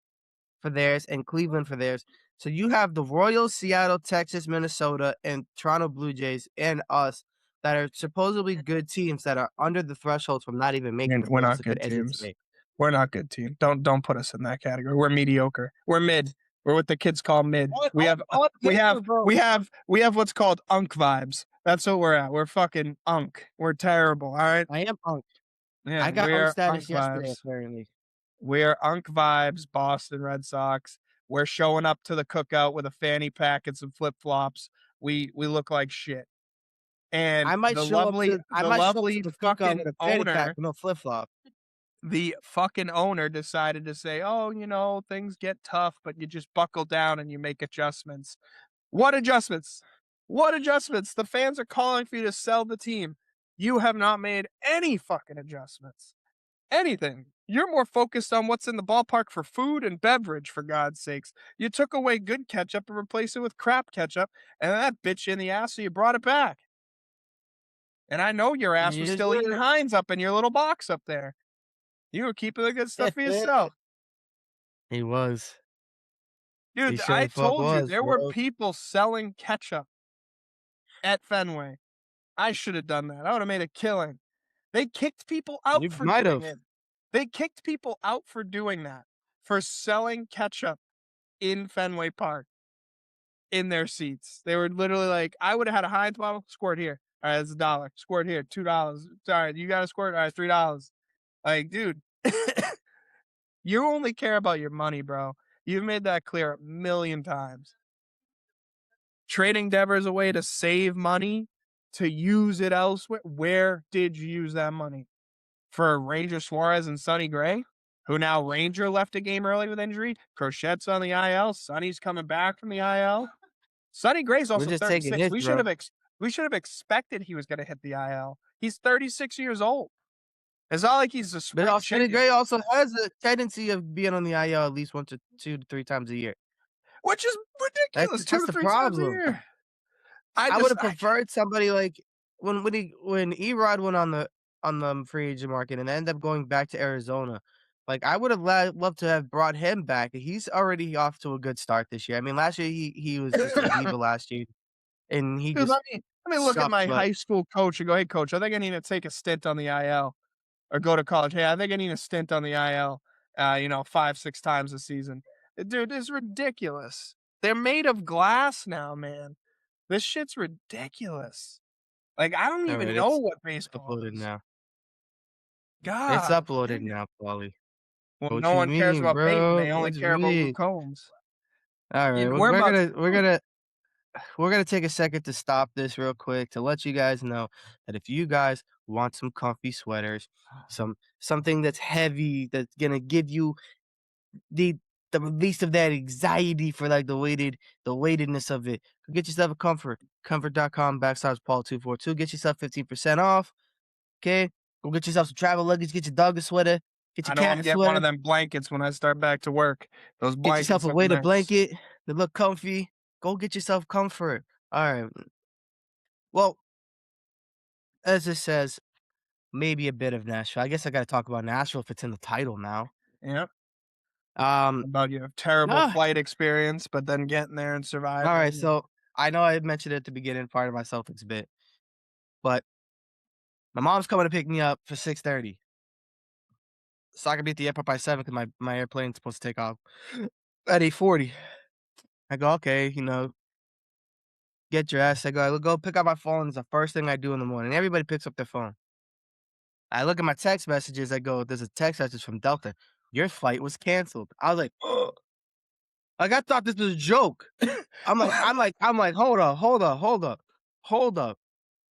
Speaker 1: for theirs, and Cleveland for theirs. So you have the Royals, Seattle, Texas, Minnesota, and Toronto Blue Jays, and us that are supposedly good teams that are under the thresholds from not even making the
Speaker 2: We're
Speaker 1: playoffs
Speaker 2: not
Speaker 1: as good
Speaker 2: good
Speaker 1: as of
Speaker 2: teams.
Speaker 1: today.
Speaker 2: We're not good team. Don't put us in that category. We're mediocre. We're mid. We're what the kids call mid. We have
Speaker 1: On paper, bro.
Speaker 2: we have what's called unk vibes. That's what we're at. We're fucking unk. We're terrible. All right.
Speaker 1: I am unk.
Speaker 2: Yeah,
Speaker 1: I got unk
Speaker 2: we're unk
Speaker 1: status yesterday,
Speaker 2: vibes.
Speaker 1: apparently.
Speaker 2: We're unk vibes. Boston Red Sox. We're showing up to the cookout with a fanny pack and some flip flops. We look like shit. And
Speaker 1: I
Speaker 2: the
Speaker 1: might show up to
Speaker 2: lovely
Speaker 1: the cookout with
Speaker 2: fucking
Speaker 1: a fanny pack
Speaker 2: owner
Speaker 1: with no flip flop.
Speaker 2: the fucking owner decided to say, "Oh, things get tough, but you just buckle down and you make adjustments." What adjustments? What adjustments? The fans are calling for you to sell the team. You have not made any fucking adjustments. Anything. You're more focused on what's in the ballpark for food and beverage, for God's sakes. You took away good ketchup and replaced it with crap ketchup, and that bit you in the ass, so you brought it back. And I know your ass was
Speaker 1: Yes,
Speaker 2: still eating
Speaker 1: sir.
Speaker 2: Heinz up in your little box up there. You were keeping the good stuff for yourself.
Speaker 1: He was. He
Speaker 2: Dude,
Speaker 1: sure
Speaker 2: I
Speaker 1: the fuck
Speaker 2: told you
Speaker 1: was,
Speaker 2: there were
Speaker 1: bro.
Speaker 2: people selling ketchup at Fenway. I should have done that. I would have made a killing. They kicked people out
Speaker 1: You
Speaker 2: for
Speaker 1: might
Speaker 2: doing
Speaker 1: have.
Speaker 2: it. They kicked people out for doing that, for selling ketchup in Fenway Park in their seats. They were literally like, I would have had a Heinz bottle, squirt here. All right, it's $1. Squirt here, $2. Sorry, you got to squirt. All right, $3. Like, dude, you only care about your money, bro. You've made that clear a million times. Trading Devers away to save money, to use it elsewhere. Where did you use that money? For Ranger Suarez and Sonny Gray, who now Ranger left a game early with injury. Crochet's on the IL. Sonny's coming back from the IL. Sonny Gray's
Speaker 1: We're
Speaker 2: also
Speaker 1: just taking
Speaker 2: 36.
Speaker 1: hits, bro.
Speaker 2: We should have expected he was going to hit the IL. He's 36 years old. It's not like he's a
Speaker 1: But
Speaker 2: spring
Speaker 1: Sonny
Speaker 2: chicken,
Speaker 1: Gray also has a tendency of being on the IL at least 1 to 2 to 3 times a year.
Speaker 2: which is ridiculous. Two
Speaker 1: That's
Speaker 2: to
Speaker 1: the
Speaker 2: three times a
Speaker 1: problem.
Speaker 2: year.
Speaker 1: I would have preferred somebody like when Erod went on the free agent market and ended up going back to Arizona. Like I would have loved to have brought him back. He's already off to a good start this year. I mean, last year he was just a diva last year, and he
Speaker 2: Dude,
Speaker 1: just
Speaker 2: let me look at
Speaker 1: sucked.
Speaker 2: my
Speaker 1: But
Speaker 2: high school coach and go, "Hey, coach, I think I need to take a stint on the IL or go to college. Hey, I think I need a stint on the IL. 5, 6 times a season." Dude, it's ridiculous. They're made of glass now, man. This shit's ridiculous. Like, I don't
Speaker 1: all
Speaker 2: even
Speaker 1: right,
Speaker 2: know
Speaker 1: it's
Speaker 2: what baseball
Speaker 1: uploaded
Speaker 2: is.
Speaker 1: now. It's
Speaker 2: God
Speaker 1: uploaded
Speaker 2: damn.
Speaker 1: now, Paulie.
Speaker 2: Well,
Speaker 1: What
Speaker 2: no
Speaker 1: you
Speaker 2: one cares
Speaker 1: mean,
Speaker 2: about Peyton. They
Speaker 1: bro?
Speaker 2: only
Speaker 1: What
Speaker 2: care
Speaker 1: you
Speaker 2: about
Speaker 1: mean?
Speaker 2: Luke Combs.
Speaker 1: All right,
Speaker 2: We're about to
Speaker 1: we're gonna take a second to stop this real quick to let you guys know that if you guys want some comfy sweaters, something that's heavy that's gonna give you the the release of that anxiety for like the weightedness of it, go get yourself a comfort.com/Paul242. Get yourself 15% off. Okay, go get yourself some travel luggage. Get your dog a sweater. Get your
Speaker 2: I don't
Speaker 1: cat
Speaker 2: wanna
Speaker 1: a
Speaker 2: get one
Speaker 1: sweater.
Speaker 2: of them blankets when I start back to work. Those
Speaker 1: Get yourself
Speaker 2: blankets
Speaker 1: a
Speaker 2: look
Speaker 1: weighted
Speaker 2: nice.
Speaker 1: blanket that look comfy. Go get yourself comfort. All right. Well, as it says, maybe a bit of Nashville. I guess I got to talk about Nashville if it's in the title now.
Speaker 2: Yep.
Speaker 1: Um,
Speaker 2: About your terrible
Speaker 1: ah,
Speaker 2: flight experience, but then getting there and
Speaker 1: all right.
Speaker 2: surviving.
Speaker 1: So I know I mentioned it at the beginning, part of my Celtics bit, but my mom's coming to pick me up for 6:30, so I can be at the airport by 7 because my airplane's supposed to take off at 8:40. I go, "Okay," get dressed. I go pick up my phone. It's the first thing I do in the morning. Everybody picks up their phone. I look at my text messages. I go, "There's a text message from Delta. Your flight was canceled." I was like, "Ugh." Like, I thought this was a joke. I'm like, "Hold up, hold up, hold up, hold up."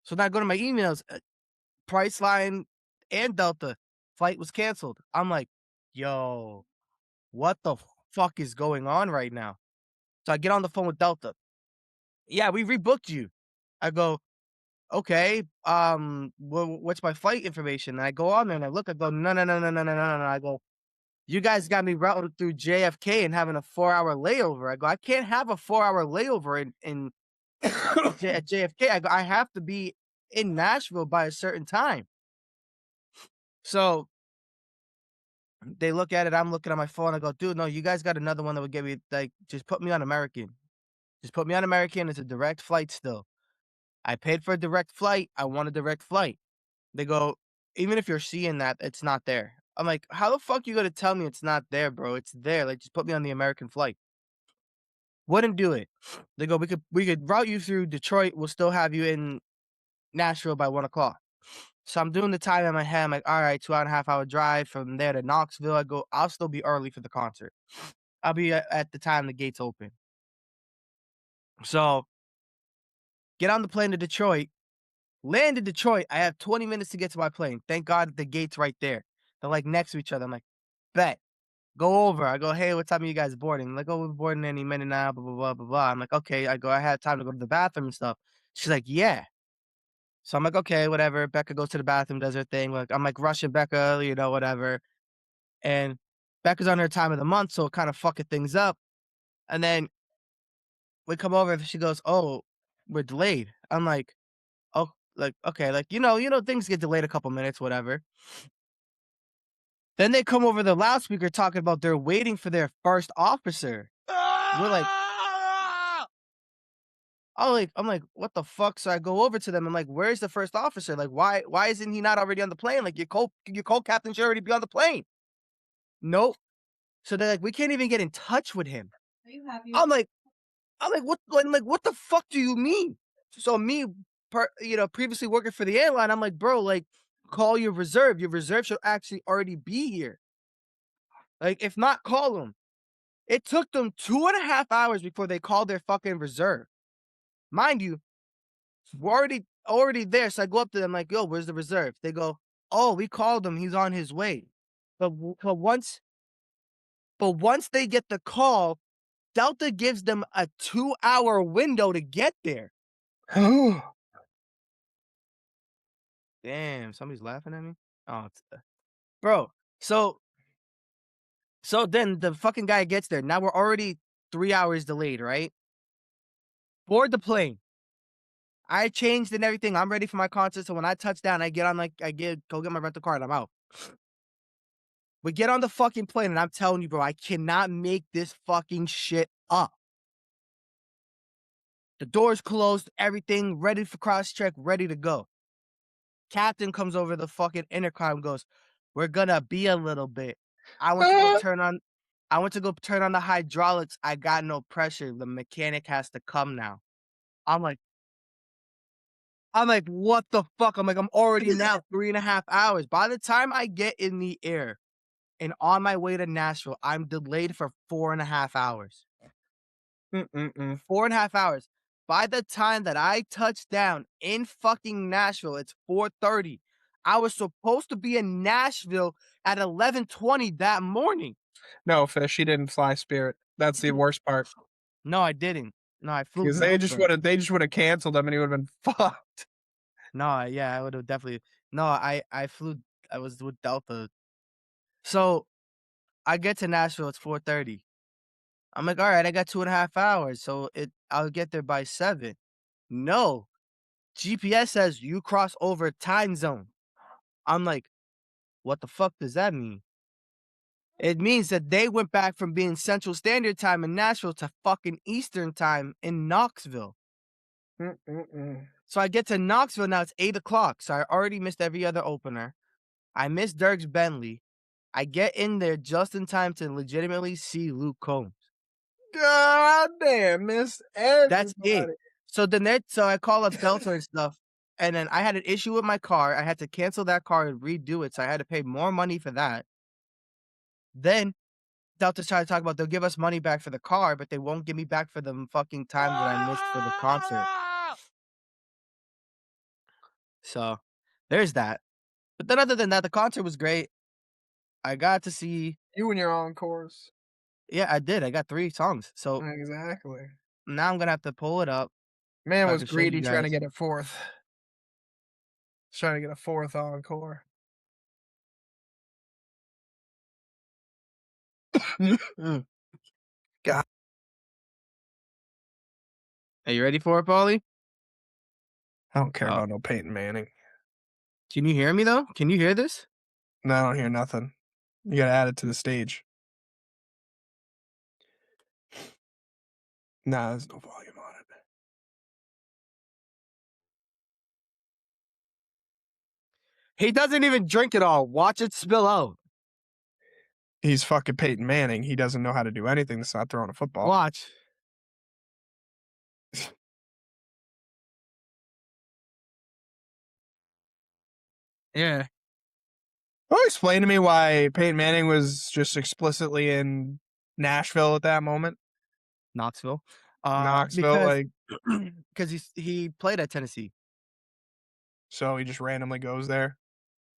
Speaker 1: So now I go to my emails, Priceline and Delta, flight was canceled. I'm like, "Yo, what the fuck is going on right now?" So I get on the phone with Delta. "Yeah, we rebooked you." I go, "Okay, what's my flight information?" And I go on there and I look, I go, "No, no, no, no, no, no, no, no." I go, "You guys got me routed through JFK and having a 4-hour layover." I go, "I can't have a 4-hour layover in at JFK." I go, "I have to be in Nashville by a certain time." So they look at it, I'm looking at my phone, I go, "Dude, no, you guys got another one that would get me like, just put me on American. Just put me on American, it's a direct flight still. I paid for a direct flight, I want a direct flight." They go, "Even if you're seeing that, it's not there." I'm like, "How the fuck you gonna tell me it's not there, bro? It's there, like, just put me on the American flight." Wouldn't do it. They go, "We could route you through Detroit, we'll still have you in Nashville by 1 o'clock." So I'm doing the time in my head, I'm like, "Alright, 2.5 hour drive from there to Knoxville." I go, "I'll still be early for the concert. I'll be at the time the gates open." So, get on the plane to Detroit, land in Detroit, I have 20 minutes to get to my plane. Thank God the gate's right there. They're, like, next to each other. I'm like, "Bet." Go over. I go, "Hey, what time are you guys boarding?" Like, "Oh, we're boarding any minute now, blah, blah, blah, blah, blah." I'm like, "Okay." I go, "I had time to go to the bathroom and stuff." She's like, "Yeah." So I'm like, "Okay, whatever." Becca goes to the bathroom, does her thing. Like, I'm like rushing Becca, whatever. And Becca's on her time of the month, so kind of fucking things up. And then we come over and she goes, "Oh, we're delayed." I'm like, "Oh, like, okay, like, things get delayed a couple minutes, whatever." Then they come over the loudspeaker talking about they're waiting for their first officer. We're like, I'm like, "What the fuck?" So I go over to them. I'm like, "Where's the first officer? Like, why isn't he not already on the plane? Like, your captain should already be on the plane." Nope. So they're like, "We can't even get in touch with him." I'm like what the fuck do you mean? So me, previously working for the airline, I'm like, "Bro, like, call your reserve. Your reserve should actually already be here. Like, if not, call them." It took them 2.5 hours before they called their fucking reserve. Mind you, we're already there. So I go up to them like, "Yo, where's the reserve?" They go, "Oh, we called him. He's on his way." But once they get the call, Delta gives them a 2-hour window to get there. Damn, somebody's laughing at me? Oh, bro. So then the fucking guy gets there. Now we're already 3 hours delayed, right? Board the plane. I changed and everything. I'm ready for my concert. So when I touch down, I get on go get my rental car and I'm out. We get on the fucking plane and I'm telling you, bro, I cannot make this fucking shit up. The doors closed, everything ready for cross check, ready to go. Captain comes over the fucking intercom, goes, "We're gonna be a little bit." I went to go turn on I went to go turn on the hydraulics. I got no pressure. The mechanic has to come now. I'm like "What the fuck?" I'm like, "I'm already now 3.5 hours." By the time I get in the air and on my way to Nashville, I'm delayed for 4.5 hours.
Speaker 2: Mm-mm-mm.
Speaker 1: 4.5 hours. By the time that I touch down in fucking Nashville, it's 4:30. I was supposed to be in Nashville at 11:20 that morning.
Speaker 2: No, Fish, he didn't fly Spirit. That's the worst part.
Speaker 1: No, I didn't. No, I flew
Speaker 2: 'Cause
Speaker 1: Delta.
Speaker 2: they just would've canceled him and he would've been fucked.
Speaker 1: No, yeah, I would have definitely. No, I flew. I was with Delta. So I get to Nashville. It's 4:30. I'm like, all right, I got 2.5 hours, so I'll get there by 7. No, GPS says you cross over time zone. I'm like, what the fuck does that mean? It means that they went back from being Central Standard Time in Nashville to fucking Eastern Time in Knoxville.
Speaker 2: Mm-mm-mm.
Speaker 1: So I get to Knoxville now, it's 8 o'clock. So I already missed every other opener. I missed Dirks Bentley. I get in there just in time to legitimately see Luke Combs.
Speaker 2: God damn, missed
Speaker 1: That's it.
Speaker 2: everybody.
Speaker 1: So I call up Delta and stuff, and then I had an issue with my car. I had to cancel that car and redo it, so I had to pay more money for that. Then Delta's trying to talk about they'll give us money back for the car, but they won't give me back for the fucking time that I missed for the concert.
Speaker 2: Ah!
Speaker 1: So, there's that. But then other than that, the concert was great. I got to see
Speaker 2: You and your encores.
Speaker 1: yeah, I did. I got 3 songs. So,
Speaker 2: Exactly.
Speaker 1: now I'm gonna have to pull it up
Speaker 2: Man
Speaker 1: so I
Speaker 2: was
Speaker 1: can show you
Speaker 2: greedy trying to
Speaker 1: guys.
Speaker 2: get a fourth. He's trying to get a fourth encore. God,
Speaker 1: Are you ready for it, Paulie?
Speaker 2: I don't care
Speaker 1: Oh,
Speaker 2: about no Peyton Manning.
Speaker 1: can you hear me, though? Can you hear this?
Speaker 2: No, I don't hear nothing. You gotta add it to the stage. Nah, there's no volume on it.
Speaker 1: He doesn't even drink it all. Watch it spill out.
Speaker 2: He's fucking Peyton Manning. He doesn't know how to do anything that's not throwing a football.
Speaker 1: Watch. Yeah.
Speaker 2: Oh, explain to me why Peyton Manning was just explicitly in Nashville at that moment.
Speaker 1: Knoxville.
Speaker 2: Knoxville,
Speaker 1: Because
Speaker 2: like,
Speaker 1: because he played at Tennessee.
Speaker 2: so he just randomly goes there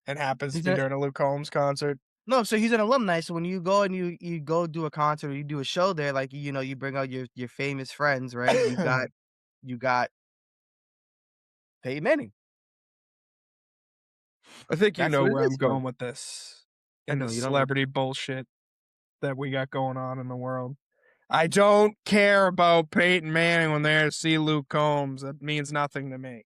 Speaker 2: and happens to
Speaker 1: He's
Speaker 2: be
Speaker 1: a
Speaker 2: during a Luke Combs concert.
Speaker 1: No, so he's an alumni, so when you go and you go do a concert or you do a show there, like, you bring out your famous friends, right? You got Peyton Manning.
Speaker 2: I think you
Speaker 1: That's
Speaker 2: know
Speaker 1: what it
Speaker 2: where I'm
Speaker 1: is for.
Speaker 2: going with this
Speaker 1: I
Speaker 2: and the
Speaker 1: know, you don't know.
Speaker 2: celebrity bullshit that we got going on in the world. I don't care about Peyton Manning when they're to see Luke Combs. That means nothing to me.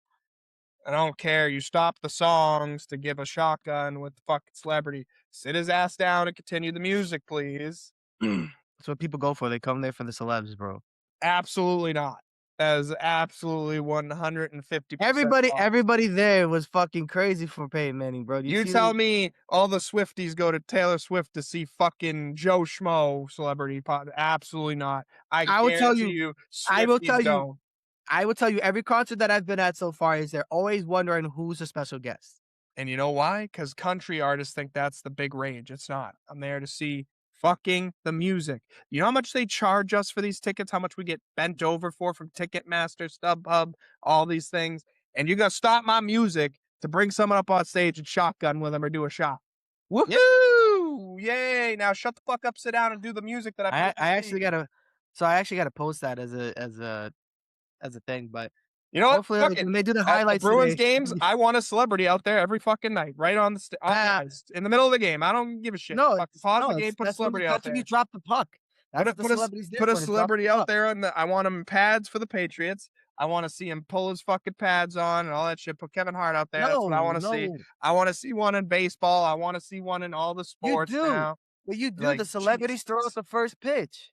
Speaker 2: I don't care. You stop the songs to give a shotgun with the fucking celebrity. Sit his ass down and continue the music, please.
Speaker 1: That's what people go for. They come there for the celebs, bro.
Speaker 2: Absolutely not. That is absolutely 150%
Speaker 1: Everybody
Speaker 2: false.
Speaker 1: everybody there was fucking crazy for Peyton Manning, bro. Do you
Speaker 2: You
Speaker 1: see
Speaker 2: tell
Speaker 1: the
Speaker 2: me all the Swifties go to Taylor Swift to see fucking Joe Schmo celebrity pod. Absolutely not. I
Speaker 1: I will tell
Speaker 2: guarantee
Speaker 1: you
Speaker 2: you,
Speaker 1: I will tell
Speaker 2: Swifties
Speaker 1: you
Speaker 2: don't.
Speaker 1: I will tell you every concert that I've been at so far is they're always wondering who's a special guest.
Speaker 2: And you know why? Because country artists think that's the big range. It's not. I'm there to see fucking the music. You know how much they charge us for these tickets? How much we get bent over for from Ticketmaster, StubHub, all these things? And you're going to stop my music to bring someone up on stage and shotgun with them or do a shot.
Speaker 1: Yep.
Speaker 2: Woohoo! Yay! Now shut the fuck up, sit down, and do the music that I
Speaker 1: I
Speaker 2: paid to
Speaker 1: I
Speaker 2: see.
Speaker 1: actually gotta so I actually gotta post that as a thing, but
Speaker 2: You know what?
Speaker 1: hopefully,
Speaker 2: Fuck
Speaker 1: like,
Speaker 2: it.
Speaker 1: when they do the
Speaker 2: At the
Speaker 1: highlights
Speaker 2: Bruins
Speaker 1: today
Speaker 2: games, I want a celebrity out there every fucking night, right on the
Speaker 1: ah,
Speaker 2: ice, in the middle of the game. I don't give a shit.
Speaker 1: no,
Speaker 2: Fucking pause
Speaker 1: no,
Speaker 2: the game, put a celebrity out
Speaker 1: that's when you
Speaker 2: there.
Speaker 1: drop the puck.
Speaker 2: Put
Speaker 1: That's
Speaker 2: a
Speaker 1: what the
Speaker 2: put a
Speaker 1: celebrity's there
Speaker 2: put a
Speaker 1: for, to drop the
Speaker 2: celebrity out
Speaker 1: puck.
Speaker 2: there on the I want him in pads for the Patriots. I wanna see him pull his fucking pads on and all that shit. Put Kevin Hart out there. That's what I
Speaker 1: No,
Speaker 2: wanna see.
Speaker 1: no,
Speaker 2: I wanna see one in baseball. I wanna see one in all the
Speaker 1: you
Speaker 2: sports
Speaker 1: do.
Speaker 2: now.
Speaker 1: What you do,
Speaker 2: Like,
Speaker 1: the celebrities throw out
Speaker 2: Jesus.
Speaker 1: the first pitch.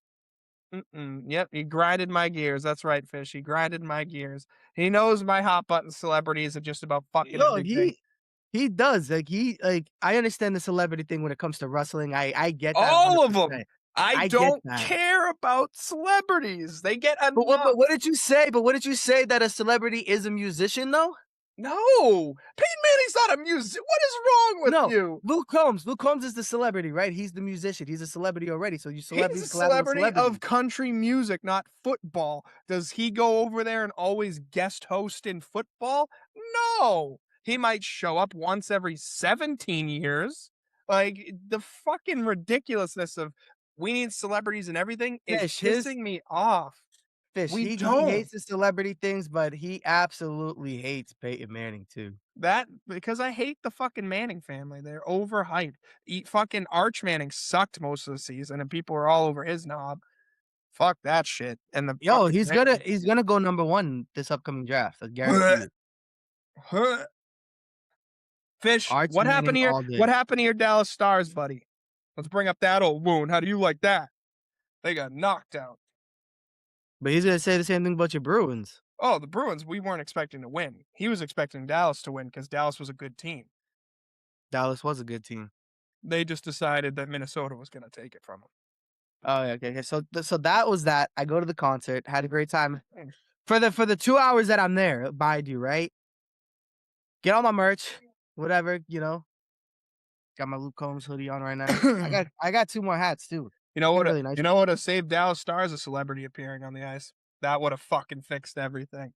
Speaker 2: Mm-mm. Yep, he grinded my gears. That's right, Fish. He grinded my gears. He knows my hot button celebrities are just about fucking
Speaker 1: Yo,
Speaker 2: everything.
Speaker 1: he does, I understand the celebrity thing when it comes to wrestling, I get that
Speaker 2: All of them.
Speaker 1: 100%.
Speaker 2: I
Speaker 1: I get
Speaker 2: don't
Speaker 1: that.
Speaker 2: care about celebrities. They get
Speaker 1: But
Speaker 2: enough.
Speaker 1: what did you say that a celebrity is a musician, though?
Speaker 2: No, Peyton Manning's not a music. What is wrong with
Speaker 1: No,
Speaker 2: you?
Speaker 1: Luke Combs is the celebrity, right? He's the musician, he's a celebrity already, so you
Speaker 2: He's a
Speaker 1: celebrities collab with
Speaker 2: celebrity of
Speaker 1: celebrities.
Speaker 2: country music, not football. Does he go over there and always guest host in football? No. He might show up once every 17 years. Like, the fucking ridiculousness of we need celebrities and everything is
Speaker 1: Fish, his
Speaker 2: pissing me off.
Speaker 1: Fish,
Speaker 2: We
Speaker 1: he
Speaker 2: don't.
Speaker 1: hates the celebrity things, but he absolutely hates Peyton Manning too.
Speaker 2: That because I hate the fucking Manning family. They're overhyped. Fucking Arch Manning sucked most of the season, and people were all over his knob. Fuck that shit. And the
Speaker 1: Yo,
Speaker 2: fucking
Speaker 1: he's gonna go number 1 this upcoming draft, I guarantee you.
Speaker 2: Fish,
Speaker 1: Arch Manning all
Speaker 2: what
Speaker 1: day.
Speaker 2: happened to your Dallas Stars, buddy? Let's bring up that old wound. How do you like that? They got knocked out.
Speaker 1: But he's gonna say the same thing about your Bruins.
Speaker 2: Oh, the Bruins, we weren't expecting to win. He was expecting Dallas to win because Dallas was a good team.
Speaker 1: Dallas was a good team.
Speaker 2: They just decided that Minnesota was going to take it from them.
Speaker 1: Oh, yeah, okay, okay. So that was that. I go to the concert, had a great time. For the 2 hours that I'm there, mind you, right? Get all my merch, whatever, got my Luke Combs hoodie on right now. I got 2 more hats too. I got really nice
Speaker 2: You know
Speaker 1: ones.
Speaker 2: what? A saved Dallas Stars, a celebrity appearing on the ice. That would have fucking fixed everything.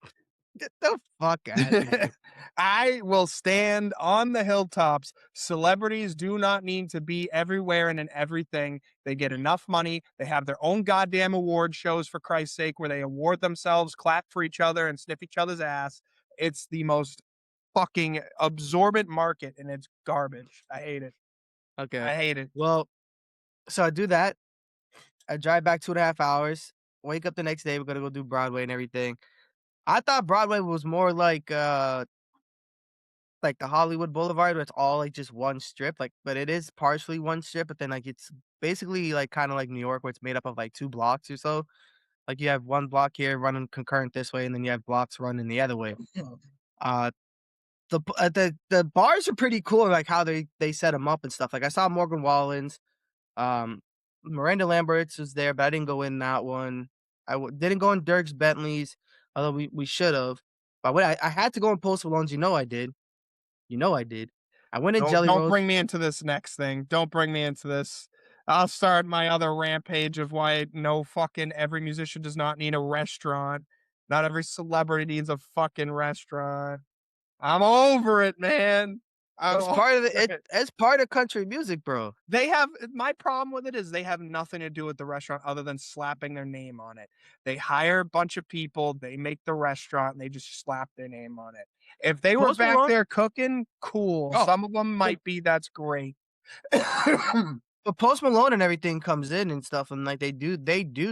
Speaker 1: Get the fuck out of here.
Speaker 2: I will stand on the hilltops. Celebrities do not need to be everywhere and in everything. They get enough money. They have their own goddamn award shows, for Christ's sake, where they award themselves, clap for each other, and sniff each other's ass. It's the most fucking absorbent market, and it's garbage. I hate it.
Speaker 1: Okay.
Speaker 2: I hate it.
Speaker 1: Well, so I do that. I drive back 2.5 hours, wake up the next day, we're gonna go do Broadway and everything. I thought Broadway was more like the Hollywood Boulevard, where it's all, like, just one strip, like but it is partially one strip, but then, like, it's basically, like, kinda like New York, where it's made up of, like, 2 blocks or so. Like, you have 1 block here running concurrent this way, and then you have blocks running the other way. Uh, the bars are pretty cool, like, how they set them up and stuff. Like, I saw Morgan Wallen's, um, Miranda Lambert's was there, but I didn't go in that one. Didn't go in Dierks Bentley's, although we should've. But I had to go in Post Malone's, you know I did. You know I did. I went in Jelly
Speaker 2: Don't
Speaker 1: Rolls.
Speaker 2: bring me into this next thing. Don't bring me into this. I'll start my other rampage of why no fucking every musician does not need a restaurant. Not every celebrity needs a fucking restaurant. I'm over it, man. I'm
Speaker 1: It's part of
Speaker 2: over
Speaker 1: the
Speaker 2: it.
Speaker 1: it's part of country music, bro.
Speaker 2: They have my problem with it is they have nothing to do with the restaurant other than slapping their name on it. They hire a bunch of people, they make the restaurant, and they just slap their name on it. If they were
Speaker 1: Post
Speaker 2: back
Speaker 1: Malone
Speaker 2: there cooking, cool.
Speaker 1: oh,
Speaker 2: Some of them
Speaker 1: but
Speaker 2: might be, that's great.
Speaker 1: but Post Malone and everything comes in and stuff, and, like, they do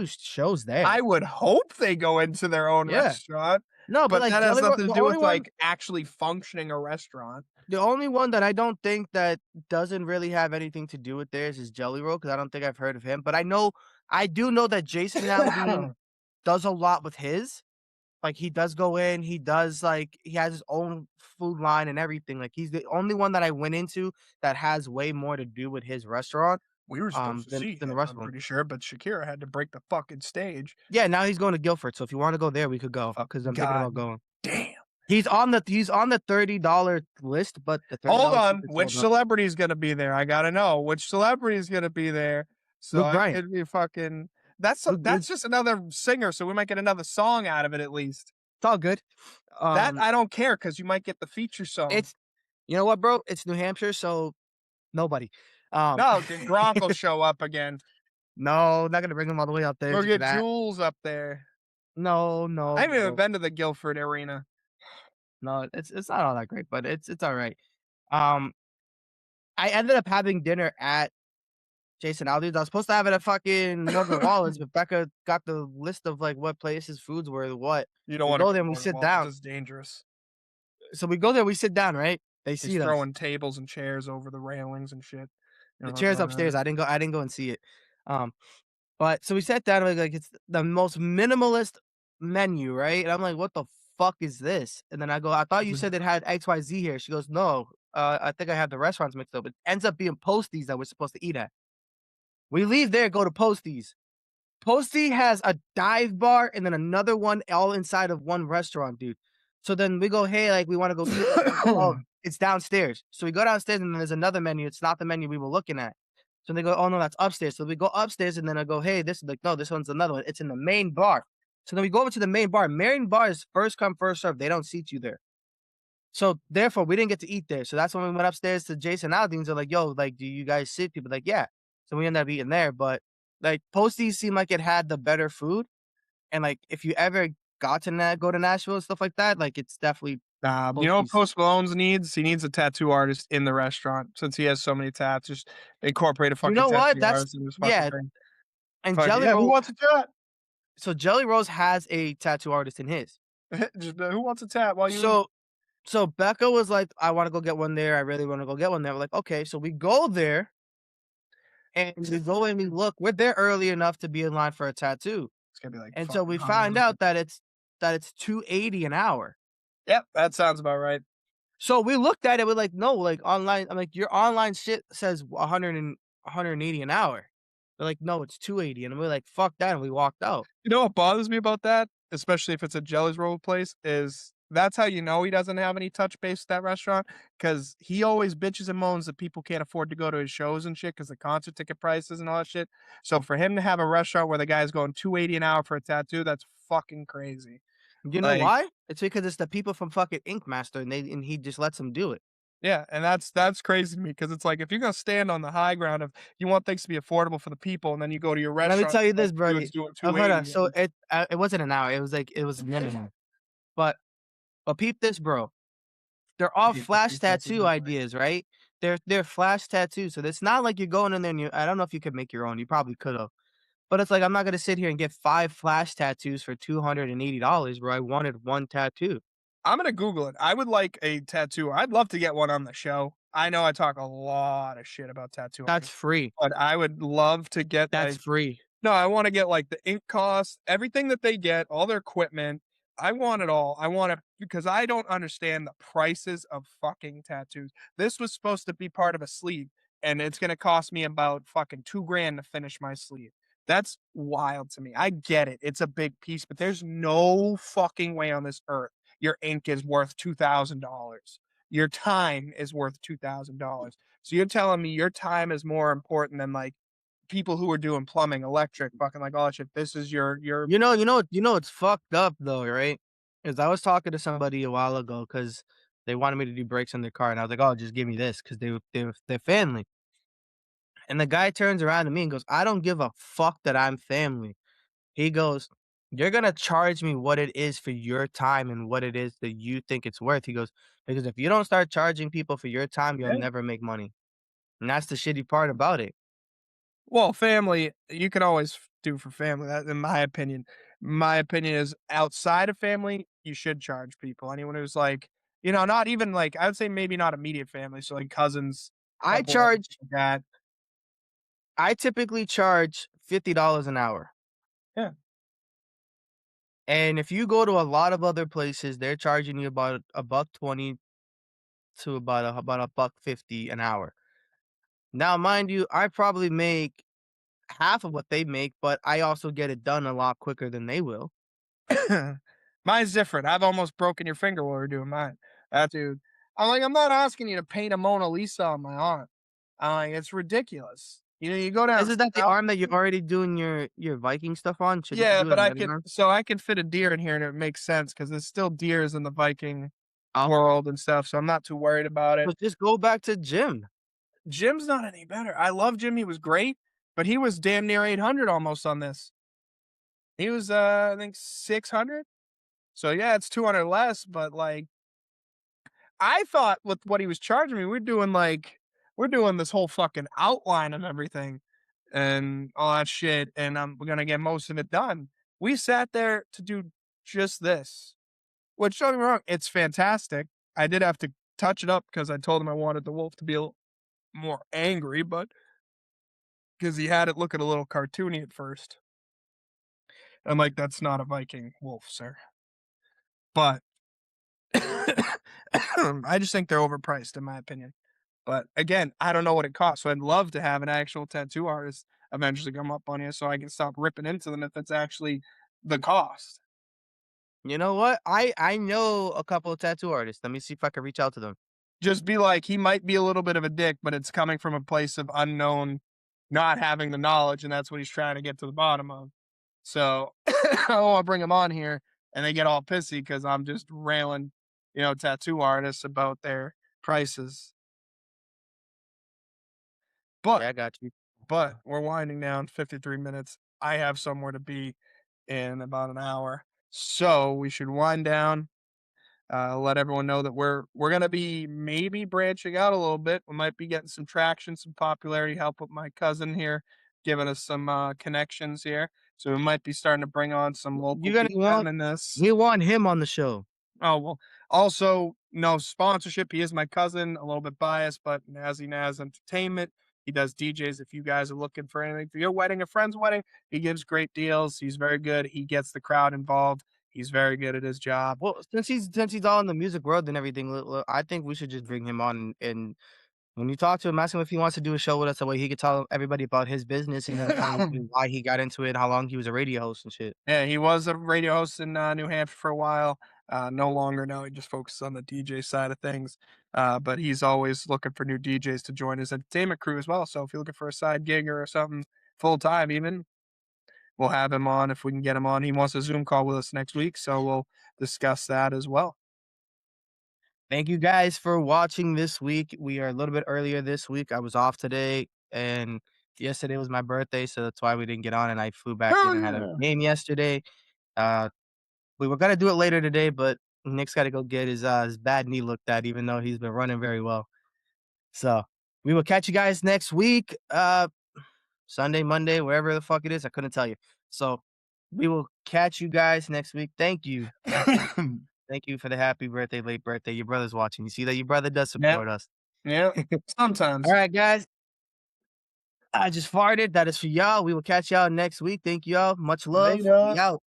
Speaker 1: shows
Speaker 2: I
Speaker 1: there.
Speaker 2: would hope they go into their own
Speaker 1: Yeah.
Speaker 2: restaurant,
Speaker 1: No, but,
Speaker 2: but
Speaker 1: like,
Speaker 2: that has
Speaker 1: Jelly Roll
Speaker 2: nothing to do with, like, actually functioning a restaurant.
Speaker 1: the only one that I don't think that doesn't really have anything to do with theirs is Jelly Roll, because I don't think I've heard of him, but I do know that Jason Aldean does a lot with his. Like, he does go in, he does, like he has his own food line and everything, like, he's the only one that I went into that has way more to do with his restaurant,
Speaker 2: We were supposed to see
Speaker 1: than the
Speaker 2: him,
Speaker 1: rest
Speaker 2: I'm
Speaker 1: of them.
Speaker 2: pretty sure, but Shakira had to break the fucking stage.
Speaker 1: Yeah, now he's going to Guilford, so if you wanna go there, we could go
Speaker 2: Fuck,
Speaker 1: because 'cause I'm thinking about
Speaker 2: god
Speaker 1: going.
Speaker 2: damn.
Speaker 1: He's on the $30 list, but the
Speaker 2: Hold
Speaker 1: $30
Speaker 2: on,
Speaker 1: ticket's
Speaker 2: which
Speaker 1: sold up.
Speaker 2: celebrity is gonna be there? I gotta know which celebrity is gonna be there, so
Speaker 1: Luke
Speaker 2: I
Speaker 1: Bryan.
Speaker 2: could be fucking
Speaker 1: Luke
Speaker 2: that's just another singer, so we might get another song out of it at least.
Speaker 1: it's all good.
Speaker 2: That
Speaker 1: Um,
Speaker 2: I don't care because you might get the feature song.
Speaker 1: it's you know what, bro? It's New Hampshire, so nobody. Um,
Speaker 2: No, Gronk will show up again.
Speaker 1: no, not gonna bring him all the way out there
Speaker 2: We'll
Speaker 1: just for
Speaker 2: get
Speaker 1: that.
Speaker 2: Jules up there.
Speaker 1: No,
Speaker 2: I
Speaker 1: no,
Speaker 2: haven't even
Speaker 1: no,
Speaker 2: been to the Guilford Arena.
Speaker 1: no, it's not all that great, but it's alright. Um, I ended up having dinner at Jason Aldean's. I was supposed to have it at fucking Morgan Wallen's, but Becca got the list of, like, what places foods were what.
Speaker 2: You don't
Speaker 1: We
Speaker 2: wanna
Speaker 1: go
Speaker 2: go
Speaker 1: there
Speaker 2: to
Speaker 1: and we
Speaker 2: Morgan
Speaker 1: sit
Speaker 2: Wallen's,
Speaker 1: down.
Speaker 2: it's dangerous.
Speaker 1: So we go there, we sit down, right? They
Speaker 2: He's
Speaker 1: seat us.
Speaker 2: throwing tables and chairs over the railings and shit. You
Speaker 1: The
Speaker 2: don't wanna
Speaker 1: chair's
Speaker 2: go there.
Speaker 1: upstairs. I didn't go and see it. Um, but so we sat down and like it's the most minimalist menu, right? And I'm like, what the fuck is this? And then I go, I thought you said it had XYZ here. She goes, no, I think I have the restaurants mixed up. It ends up being Posties that we're supposed to eat at. We leave there, go to Posties. Posty has a dive bar and then another one all inside of one restaurant, dude. So then we go, hey, like we want to go eat. Oh, it's downstairs. So we go downstairs and then there's another menu. It's not the menu we were looking at. So they go, oh no, that's upstairs. So we go upstairs and then I go, hey, this is like, no, this one's another one. It's in the main bar. So then we go over to the main bar. Main bar is first come, first serve. They don't seat you there. So therefore, we didn't get to eat there. So that's when we went upstairs to Jason Aldean's. They're like, yo, like, do you guys sit? People like, yeah. So we ended up eating there. But like Posties seemed like it had the better food. And like if you ever got to go to Nashville and stuff like that, like it's definitely
Speaker 2: You know what
Speaker 1: Posties.
Speaker 2: Post Malone's needs? He needs a tattoo artist in the restaurant since he has so many tats. Just incorporate a
Speaker 1: You
Speaker 2: fucking
Speaker 1: know what?
Speaker 2: tattoo
Speaker 1: That's
Speaker 2: artist in this fucking
Speaker 1: yeah.
Speaker 2: thing.
Speaker 1: And
Speaker 2: Fuck
Speaker 1: Jelly
Speaker 2: yeah, who
Speaker 1: Roll,
Speaker 2: wants a tat?
Speaker 1: so Jelly Rolls has a tattoo artist in his.
Speaker 2: Just who wants a tat while you eat?
Speaker 1: So so Becca was like, I want to go get one there. I really want to go get one there. We're like, okay. So we go there and we go and we look. We're there early enough to be in line for a tattoo.
Speaker 2: It's gonna be like
Speaker 1: And so
Speaker 2: fucking
Speaker 1: we find
Speaker 2: Hollywood.
Speaker 1: out that it's 280 an hour.
Speaker 2: Yep, that sounds about right.
Speaker 1: So we looked at it, we're like, "No, like, online." I'm like, "Your online shit says 180 an hour." They're like, "No, it's 280." And we're like, "Fuck that," and we walked out.
Speaker 2: You know what bothers me about that, especially if it's a Jelly's Roll place, is that's how you know he doesn't have any touch base at that restaurant because he always bitches and moans that people can't afford to go to his shows and shit because the concert ticket prices and all that shit. So for him to have a restaurant where the guy's going 280 an hour for a tattoo, that's fucking crazy.
Speaker 1: You know
Speaker 2: Like,
Speaker 1: why? It's because it's the people from fucking Ink Master, and he just lets them do it.
Speaker 2: yeah, and that's crazy to me because it's like if you're gonna stand on the high ground of you want things to be affordable for the people, and then you go to your
Speaker 1: Let me
Speaker 2: restaurant,
Speaker 1: tell you
Speaker 2: like
Speaker 1: this, bro.
Speaker 2: dude's doing
Speaker 1: Oh, hold on.
Speaker 2: 280.
Speaker 1: So it wasn't an hour. It was like it was a minute. But peep this, bro. They're all flash tattoo ideas, right? They're flash tattoos. So it's not like you're going in there and I don't know if you could make your own. You probably could have. But it's like I'm not gonna sit here and get 5 flash tattoos for $280, bro. I wanted 1 tattoo.
Speaker 2: I'm gonna Google it. I would like a tattoo. I'd love to get one on the show. I know I talk a lot of shit about tattoo
Speaker 1: That's
Speaker 2: artists,
Speaker 1: free.
Speaker 2: but I would love to get
Speaker 1: That's
Speaker 2: a
Speaker 1: free.
Speaker 2: no, I wanna get, like, the ink cost, everything that they get, all their equipment. I want it all. I want it because I don't understand the prices of fucking tattoos. This was supposed to be part of a sleeve, and it's gonna cost me about fucking 2 grand to finish my sleeve. That's wild to me. I get it. It's a big piece, but there's no fucking way on this earth your ink is worth $2,000. Your time is worth $2,000. So you're telling me your time is more important than, like, people who are doing plumbing, electric, fucking like all that shit. This is your
Speaker 1: It's fucked up though, right? Is I was talking to somebody a while ago because they wanted me to do brakes on their car, and I was like, "Oh, just give me this," because they're family. And the guy turns around to me and goes, "I don't give a fuck that I'm family." He goes, "You're gonna charge me what it is for your time and what it is that you think it's worth." He goes, "Because if you don't start charging people for your time, you'll
Speaker 2: yeah.
Speaker 1: never make money." And that's the shitty part about it.
Speaker 2: Well, family, you can always do for family. That, in my opinion, my opinion is outside of family, you should charge people. Anyone who's like, not even like I would say maybe not immediate family, so like cousins,
Speaker 1: I
Speaker 2: couple of
Speaker 1: charge
Speaker 2: like that.
Speaker 1: I typically charge $50 an hour.
Speaker 2: Yeah.
Speaker 1: And if you go to a lot of other places, they're charging you about a buck 20 to about a buck 50 an hour. Now, mind you, I probably make half of what they make, but I also get it done a lot quicker than they will.
Speaker 2: Mine's different. I've almost broken your finger while we are doing mine. That dude. I'm like, I'm not asking you to paint a Mona Lisa on my arm. I'm like, it's ridiculous. You go down
Speaker 1: Isn't that the
Speaker 2: south.
Speaker 1: arm that you're already doing your Viking stuff on? Shouldn't you
Speaker 2: Yeah,
Speaker 1: do it
Speaker 2: but
Speaker 1: on the other arm?
Speaker 2: I can fit a deer in here and it makes sense because there's still deers in the Viking
Speaker 1: Oh,
Speaker 2: world and stuff, so I'm not too worried about it.
Speaker 1: so just go back to gym.
Speaker 2: Jim's not any better. I love Jim, he was great, but he was damn near 800 almost on this. He was, I think 600? So, yeah, it's 200 less, but, like, I thought with what he was charging me, we're doing this whole fucking outline and everything and all that shit, and we're gonna get most of it done. We sat there to do just this, which don't get me wrong, it's fantastic. I did have to touch it up because I told him I wanted the wolf to be a little more angry, but because he had it looking a little cartoony at first. I'm like, that's not a Viking wolf, sir. But I just think they're overpriced in my opinion. But again, I don't know what it costs. So I'd love to have an actual tattoo artist eventually come up on you so I can stop ripping into them if it's actually the cost.
Speaker 1: You know what? I know a couple of tattoo artists. Let me see if I can reach out to them.
Speaker 2: Just be like, he might be a little bit of a dick, but it's coming from a place of unknown, not having the knowledge, and that's what he's trying to get to the bottom of. So I don't want to bring him on here and they get all pissy because I'm just railing, tattoo artists about their prices. But
Speaker 1: Yeah, I got you.
Speaker 2: we're winding down 53 minutes. I have somewhere to be in about an hour. So we should wind down. Let everyone know that we're gonna be maybe branching out a little bit. We might be getting some traction, some popularity, help with my cousin here, giving us some connections here. So we might be starting to bring on some local
Speaker 1: You gonna
Speaker 2: people down
Speaker 1: want
Speaker 2: in this.
Speaker 1: we want him on the show.
Speaker 2: Oh well. Also, no sponsorship. He is my cousin, a little bit biased, but Nazi Naz Entertainment. He does DJs. If you guys are looking for anything for your wedding, a friend's wedding, he gives great deals. He's very good. He gets the crowd involved. He's very good at his job.
Speaker 1: Well, since he's all in the music world and everything, I think we should just bring him on and When you talk to him, ask him if he wants to do a show with us, that way he could tell everybody about his business and explain to you why he got into it, how long he was a radio host and shit.
Speaker 2: Yeah, he was a radio host in, New Hampshire for a while, no longer now, he just focuses on the DJ side of things, but he's always looking for new DJs to join his entertainment crew as well, so if you're looking for a side gig or something full-time even, we'll have him on if we can get him on. He wants a Zoom call with us next week, so we'll discuss that as well.
Speaker 1: Thank you guys for watching this week. We are a little bit earlier this week. I was off today, and yesterday was my birthday, so that's why we didn't get on, and I flew back in
Speaker 2: Hell
Speaker 1: and had a
Speaker 2: yeah!
Speaker 1: game yesterday. Uh, we were gonna do it later today, but Nick's gotta go get his bad knee looked at, even though he's been running very well. So, we will catch you guys next week, Sunday, Monday, wherever the fuck it is, I couldn't tell you. So, we will catch you guys next week. Thank you. Thank you for the happy birthday, late birthday. Your brother's watching. You see that your brother does
Speaker 2: Yep,
Speaker 1: support us.
Speaker 2: yep, sometimes.
Speaker 1: Alright, guys. I just farted. That is for y'all. We will catch y'all next week. Thank y'all. Much love. We
Speaker 2: Later.
Speaker 1: out.